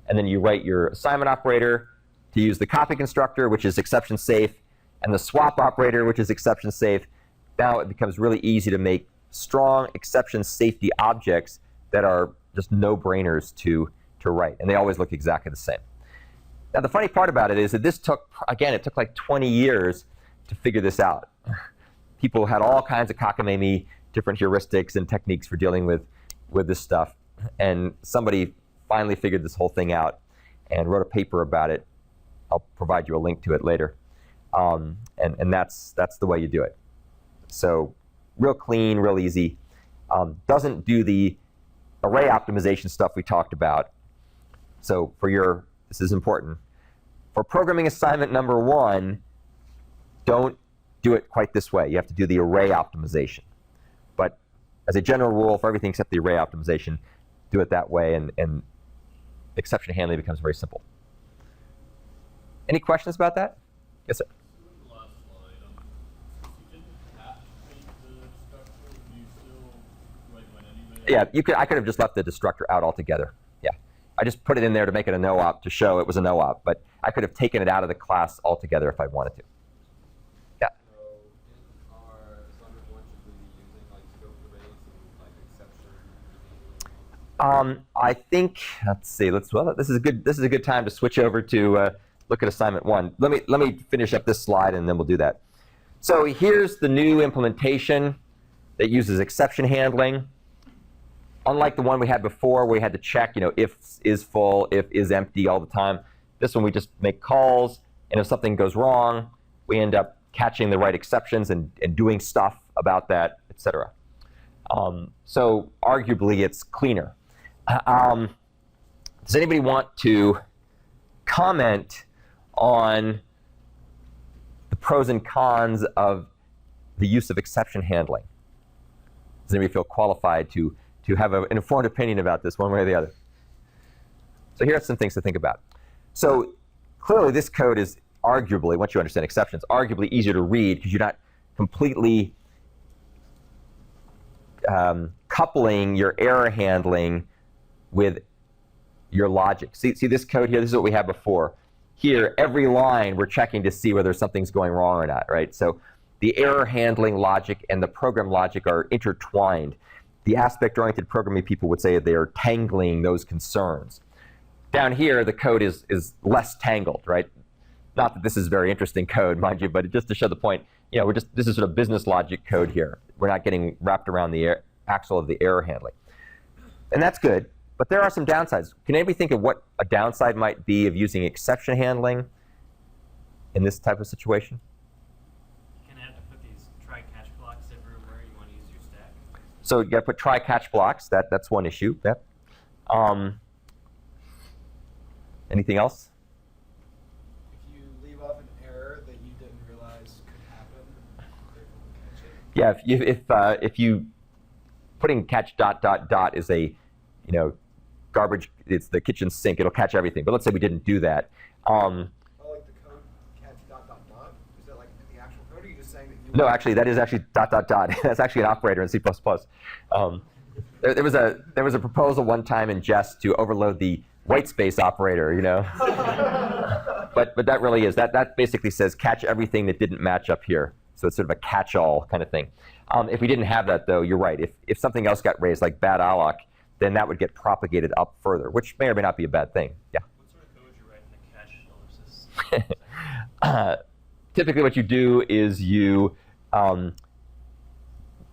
and then you write your assignment operator to use the copy constructor, which is exception safe, and the swap operator, which is exception safe, now it becomes really easy to make strong exception safety objects that are just no-brainers to write. And they always look exactly the same. Now, the funny part about it is that this took, again, it took like 20 years to figure this out. People had all kinds of cockamamie different heuristics and techniques for dealing with this stuff. And somebody finally figured this whole thing out and wrote a paper about it. I'll provide you a link to it later. And that's the way you do it. So real clean, real easy. Doesn't do the array optimization stuff we talked about. So this is important. For programming assignment number 1, don't do it quite this way. You have to do the array optimization. But as a general rule, for everything except the array optimization, do it that way, and exception handling becomes very simple. Any questions about that? Yes, sir. The last slide, since you didn't have to take the destructor, do you still write one anyway? Yeah, I could have just left the destructor out altogether. Yeah, I just put it in there to make it a no-op, to show it was a no-op, but I could have taken it out of the class altogether if I wanted to. Yeah. So in our assignment 1, should we be using like scoped arrays and like exception? I think, let's see. Well, this is a good time to switch over to look at assignment 1. Let me finish up this slide and then we'll do that. So here's the new implementation that uses exception handling. Unlike the one we had before, where we had to check, if is full, if is empty all the time. This one we just make calls, and if something goes wrong, we end up catching the right exceptions and doing stuff about that, etc. So arguably, it's cleaner. Does anybody want to comment on the pros and cons of the use of exception handling? Does anybody feel qualified to have an informed opinion about this one way or the other? So here are some things to think about. So clearly this code is arguably, once you understand exceptions, arguably easier to read because you're not completely coupling your error handling with your logic. See this code here? This is what we had before. Here, every line we're checking to see whether something's going wrong or not, right? So the error handling logic and the program logic are intertwined. The aspect-oriented programming people would say they are tangling those concerns. Down here, the code is less tangled, right? Not that this is very interesting code, mind you, but just to show the point, this is sort of business logic code here. We're not getting wrapped around the axle of the error handling. And that's good, but there are some downsides. Can anybody think of what a downside might be of using exception handling in this type of situation? You're gonna have to put these try-catch blocks everywhere you want to use your stack. So you got to put try-catch blocks. That's one issue. Yep. Anything else? If you leave off an error that you didn't realize could happen, they won't catch it. Yeah, if you putting catch ... is a garbage. It's the kitchen sink. It'll catch everything. But let's say we didn't do that. Oh, like the code catch ... Is that like the actual code, or are you just saying that you? No, actually, that is actually ... That's actually an operator in C++. There was a proposal one time in jest to overload the white space operator, you know. but that really is, that basically says catch everything that didn't match up here. So it's sort of a catch-all kind of thing. If we didn't have that, though, you're right. If something else got raised, like bad alloc, then that would get propagated up further, which may or may not be a bad thing. Yeah. What sort of code would you write in the catch ellipsis? Typically what you do is you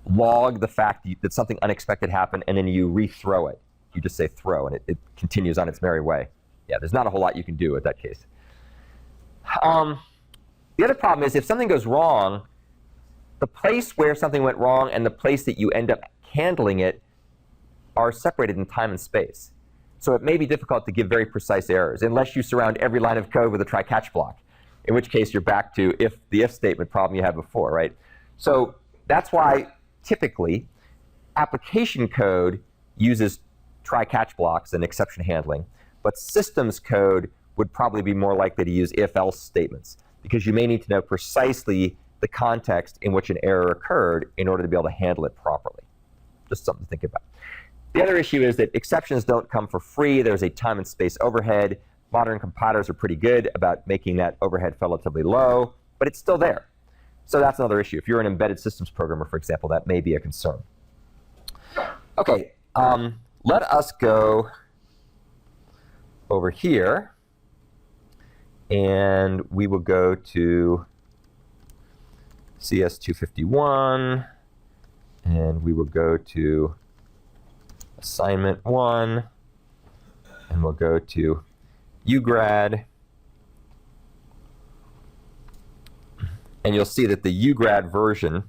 log the fact that something unexpected happened, and then you rethrow it. You just say throw, and it continues on its merry way. Yeah, there's not a whole lot you can do at that case. The other problem is if something goes wrong, the place where something went wrong and the place that you end up handling it are separated in time and space. So it may be difficult to give very precise errors unless you surround every line of code with a try-catch block, in which case you're back to the if statement problem you had before, right? So that's why typically application code uses try-catch blocks and exception handling, but systems code would probably be more likely to use if-else statements, because you may need to know precisely the context in which an error occurred in order to be able to handle it properly. Just something to think about. The other issue is that exceptions don't come for free. There's a time and space overhead. Modern compilers are pretty good about making that overhead relatively low, but it's still there. So that's another issue. If you're an embedded systems programmer, for example, that may be a concern. Okay, let us go over here, and we will go to CS251, and we will go to assignment 1, and we'll go to ugrad, and you'll see that the ugrad version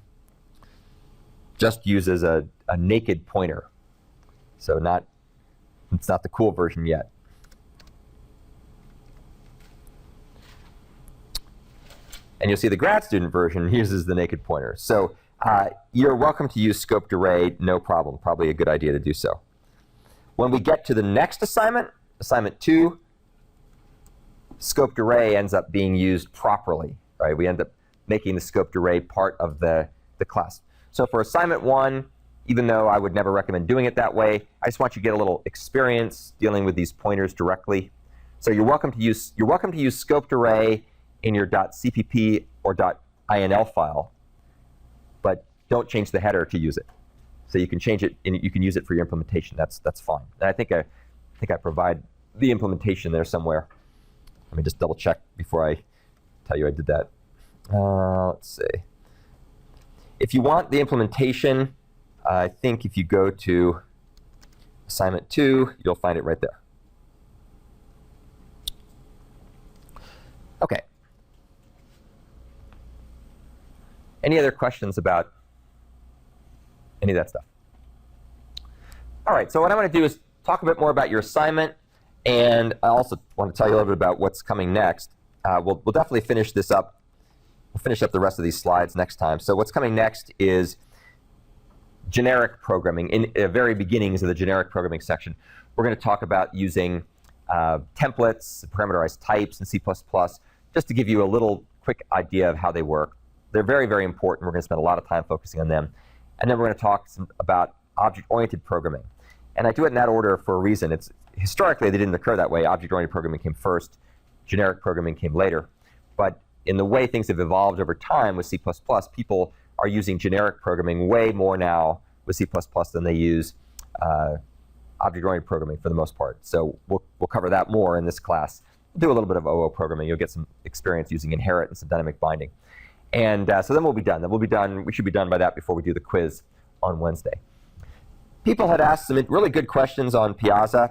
just uses a naked pointer, so it's not the cool version yet. And you'll see the grad student version uses the naked pointer. So you're welcome to use scoped array, no problem. Probably a good idea to do so. When we get to the next assignment, assignment 2, scoped array ends up being used properly, right? We end up making the scoped array part of the class. So for assignment 1, even though I would never recommend doing it that way, I just want you to get a little experience dealing with these pointers directly. So you're welcome to use scoped array in your .cpp or .inl file, but don't change the header to use it. So you can change it and you can use it for your implementation. That's fine. And I think I provide the implementation there somewhere. Let me just double check before I tell you I did that. Let's see. If you want the implementation, I think if you go to assignment 2, you'll find it right there. Okay. Any other questions about any of that stuff? All right, so what I'm going to do is talk a bit more about your assignment, and I also want to tell you a little bit about what's coming next. We'll definitely finish this up. We'll finish up the rest of these slides next time. So what's coming next is generic programming. In the very beginnings of the generic programming section, we're going to talk about using templates, parameterized types in C++, just to give you a little quick idea of how they work. They're very, very important. We're going to spend a lot of time focusing on them. And then we're going to talk about object-oriented programming. And I do it in that order for a reason. Historically, they didn't occur that way. Object-oriented programming came first. Generic programming came later. But in the way things have evolved over time with C++, people are using generic programming way more now with C++ than they use object-oriented programming for the most part. So we'll cover that more in this class. We'll do a little bit of OO programming. You'll get some experience using inherit and some dynamic binding. And so then we'll be done. We should be done by that before we do the quiz on Wednesday. People had asked some really good questions on Piazza.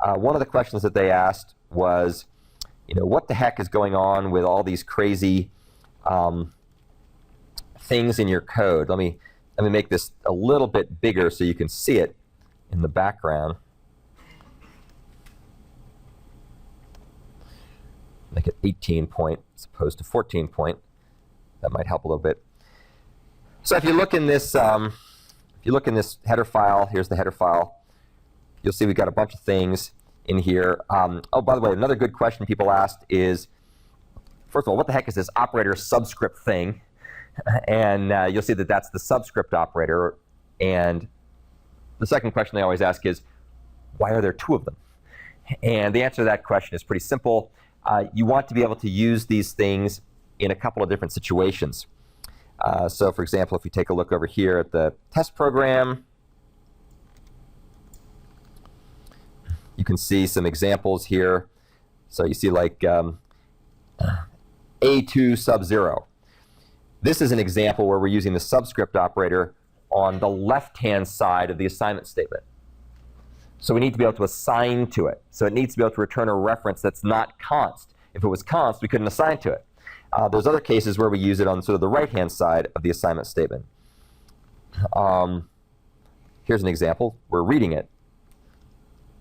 One of the questions that they asked was, what the heck is going on with all these crazy things in your code? Let me make this a little bit bigger so you can see it in the background. Make it 18 point as opposed to 14 point. That might help a little bit. So if you look in this, header file, here's the header file. You'll see we've got a bunch of things in here. Oh, by the way, another good question people asked is, first of all, what the heck is this operator subscript thing? And you'll see that that's the subscript operator. And the second question they always ask is, why are there 2 of them? And the answer to that question is pretty simple. You want to be able to use these things in a couple of different situations. So for example, if you take a look over here at the test program, you can see some examples here. So you see like A2 sub 0. This is an example where we're using the subscript operator on the left-hand side of the assignment statement. So we need to be able to assign to it. So it needs to be able to return a reference that's not const. If it was const, we couldn't assign to it. There's other cases where we use it on sort of the right-hand side of the assignment statement. Here's an example. We're reading it.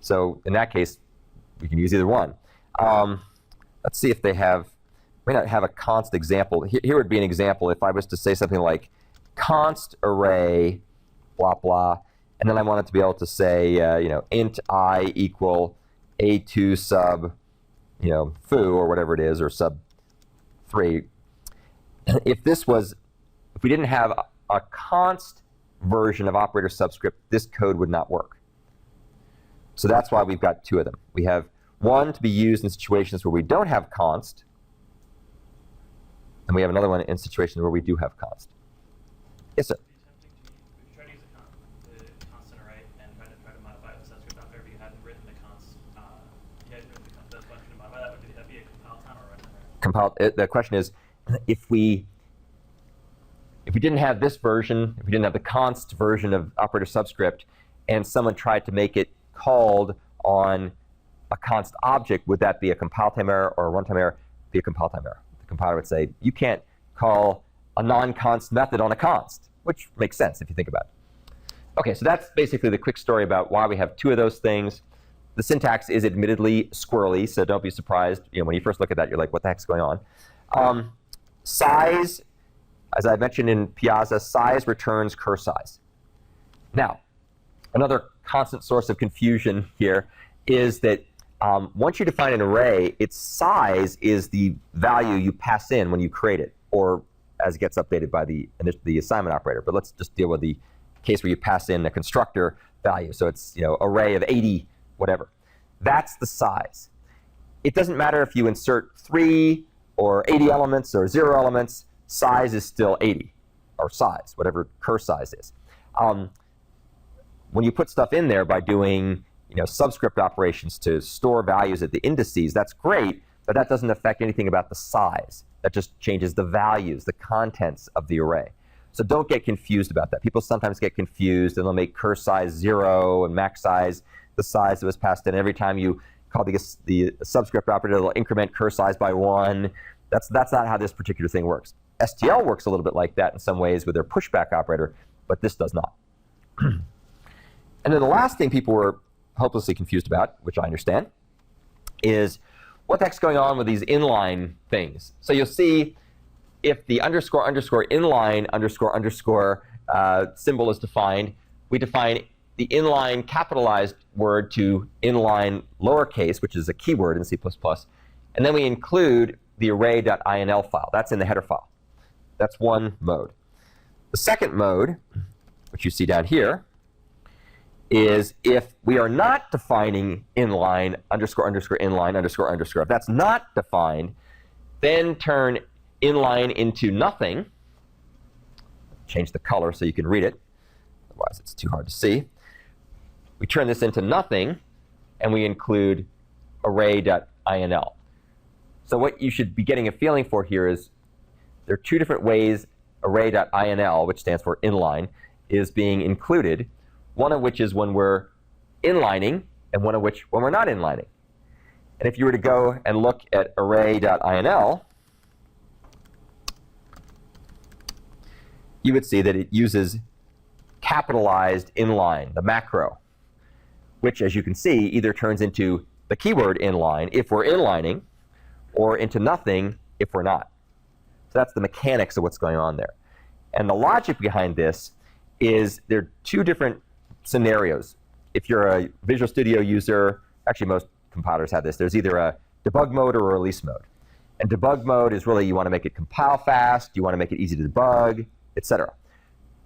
So in that case, we can use either one. Let's see if they have, may not have a const example. Here would be an example if I was to say something like const array, blah, blah, and then I wanted to be able to say, int I equal A2 sub, foo, or whatever it is, or sub 3. If we didn't have a const version of operator subscript, this code would not work. So that's why we've got two of them. We have one to be used in situations where we don't have const, and we have another one in situations where we do have const. Yes, sir? Would you try to use the constant array and try to modify the subscript out there, but you hadn't written the function to modify that? Would that be a compile time or a runtime? The question is, if we didn't have this version, if we didn't have the const version of operator subscript, and someone tried to make it called on a const object, would that be a compile time error or a runtime error? Be a compile time error. The compiler would say, you can't call a non-const method on a const, which makes sense if you think about it. Okay, so that's basically the quick story about why we have two of those things. The syntax is admittedly squirrely, so don't be surprised. When you first look at that, you're like, what the heck's going on? Size, as I mentioned in Piazza, size returns cur size. Now, another constant source of confusion here is that once you define an array, its size is the value you pass in when you create it, or as it gets updated by the assignment operator. But let's just deal with the case where you pass in a constructor value. So it's array of 80, whatever. That's the size. It doesn't matter if you insert 3 or 80 elements or 0 elements. Size is still 80, or size, whatever cur size is. When you put stuff in there by doing subscript operations to store values at the indices, that's great, but that doesn't affect anything about the size. That just changes the values, the contents of the array. So don't get confused about that. People sometimes get confused, and they'll make cur size 0 and max size the size that was passed in. Every time you call the subscript operator, it'll increment cur size by 1. That's not how this particular thing works. STL works a little bit like that in some ways with their pushback operator, but this does not. And then the last thing people were hopelessly confused about, which I understand, is what the heck's going on with these inline things. So you'll see if the underscore underscore inline underscore underscore symbol is defined, we define the inline capitalized word to inline lowercase, which is a keyword in C++, and then we include the array.inl file. That's in the header file. That's one mode. The second mode, which you see down here, is if we are not defining inline underscore underscore inline underscore underscore. If that's not defined, then turn inline into nothing. Change the color so you can read it. Otherwise, it's too hard to see. We turn this into nothing, and we include array.inl. So what you should be getting a feeling for here is there are two different ways array.inl, which stands for inline, is being included. One of which is when we're inlining, and one of which when we're not inlining. And if you were to go and look at array.inl, you would see that it uses capitalized inline, the macro, which, as you can see, either turns into the keyword inline if we're inlining, or into nothing if we're not. So that's the mechanics of what's going on there. And the logic behind this is there are two different scenarios. If you're a Visual Studio user, actually most compilers have this, there's either a debug mode or a release mode. And debug mode is really you want to make it compile fast, you want to make it easy to debug, etc.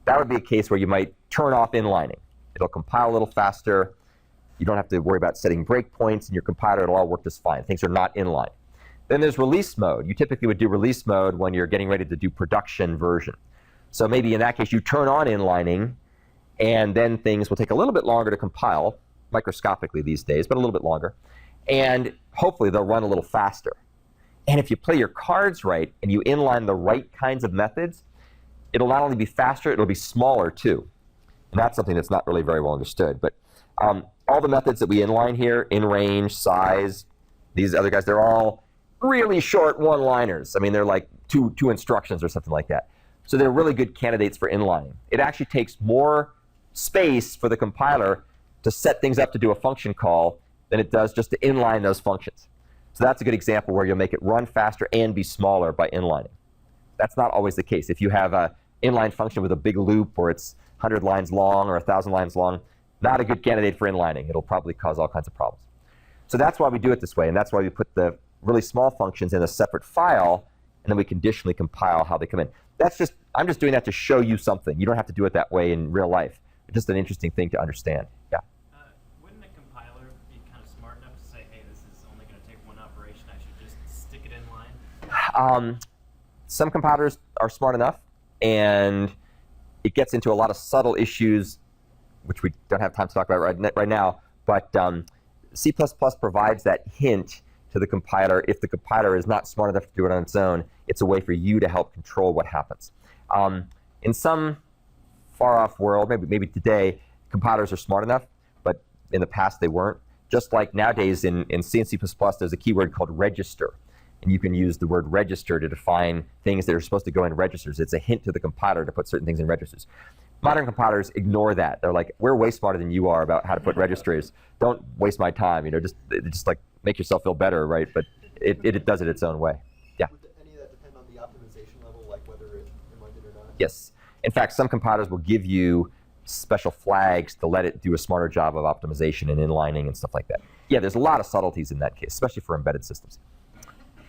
That would be a case where you might turn off inlining. It'll compile a little faster, You don't have to worry about setting breakpoints in your compiler. It'll all work just fine. Things are not inline. Then there's release mode. You typically would do release mode when you're getting ready to do production version. So maybe in that case, you turn on inlining, and then things will take a little bit longer to compile, microscopically these days, but a little bit longer. And hopefully they'll run a little faster. And if you play your cards right and you inline the right kinds of methods, it'll not only be faster, it'll be smaller too. And that's something that's not really very well understood. But all the methods that we inline here, in range, size, these other guys, they're all really short one-liners. I mean, they're like two instructions or something like that. So they're really good candidates for inlining. It actually takes more space for the compiler to set things up to do a function call than it does just to inline those functions. So that's a good example where you'll make it run faster and be smaller by inlining. That's not always the case. If you have an inline function with a big loop, or it's 100 lines long or 1,000 lines long, not a good candidate for inlining. It'll probably cause all kinds of problems. So that's why we do it this way, and that's why we put the really small functions in a separate file, and then we conditionally compile how they come in. I'm just doing that to show you something. You don't have to do it that way in real life. It's just an interesting thing to understand. Yeah. Wouldn't a compiler be kind of smart enough to say, hey, this is only going to take one operation, I should just stick it in line? Some compilers are smart enough, and it gets into a lot of subtle issues, which we don't have time to talk about right now, but C++ provides that hint to the compiler. If the compiler is not smart enough to do it on its own, it's a way for you to help control what happens. In some far-off world, maybe today, compilers are smart enough, but in the past they weren't. Just like nowadays in C and C++, there's a keyword called register. And you can use the word register to define things that are supposed to go in registers. It's a hint to the compiler to put certain things in registers. Modern compilers ignore that. They're like, we're way smarter than you are about how to put registers. Don't waste my time. Just like make yourself feel better, right? But it does it its own way. Yeah. Would any of that depend on the optimization level, like whether it inlined it or not? Yes. In fact, some compilers will give you special flags to let it do a smarter job of optimization and inlining and stuff like that. Yeah, there's a lot of subtleties in that case, especially for embedded systems. Is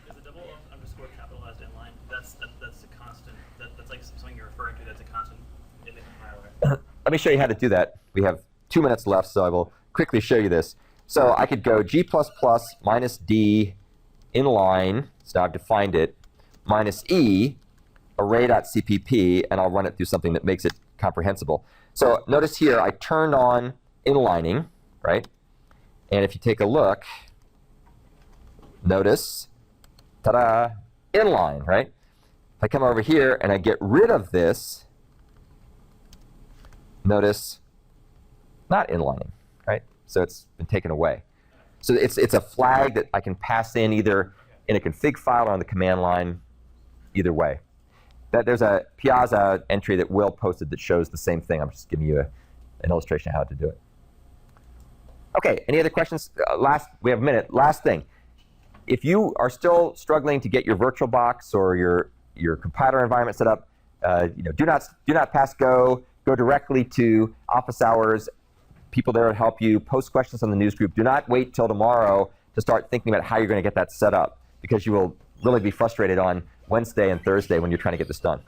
the double underscore capitalized inline? That's a constant. That's like something you're referring to. That's a constant in the compiler. Let me show you how to do that. We have 2 minutes left, so I will quickly show you this. So I could go G++ minus D inline, so I've defined it, minus E, array.cpp, and I'll run it through something that makes it comprehensible. So notice here, I turned on inlining, right? And if you take a look, notice, ta-da, inline, right? If I come over here and I get rid of this, notice, not inlining, right? So it's been taken away. So it's a flag that I can pass in either in a config file or on the command line, either way. There's a Piazza entry that Will posted that shows the same thing. I'm just giving you an illustration of how to do it. Okay, any other questions? We have a minute. Last thing. If you are still struggling to get your VirtualBox or your compiler environment set up, do not pass go. Go directly to office hours. People there will help you. Post questions on the news group. Do not wait till tomorrow to start thinking about how you're going to get that set up, because you will really be frustrated on Wednesday and Thursday when you're trying to get this done.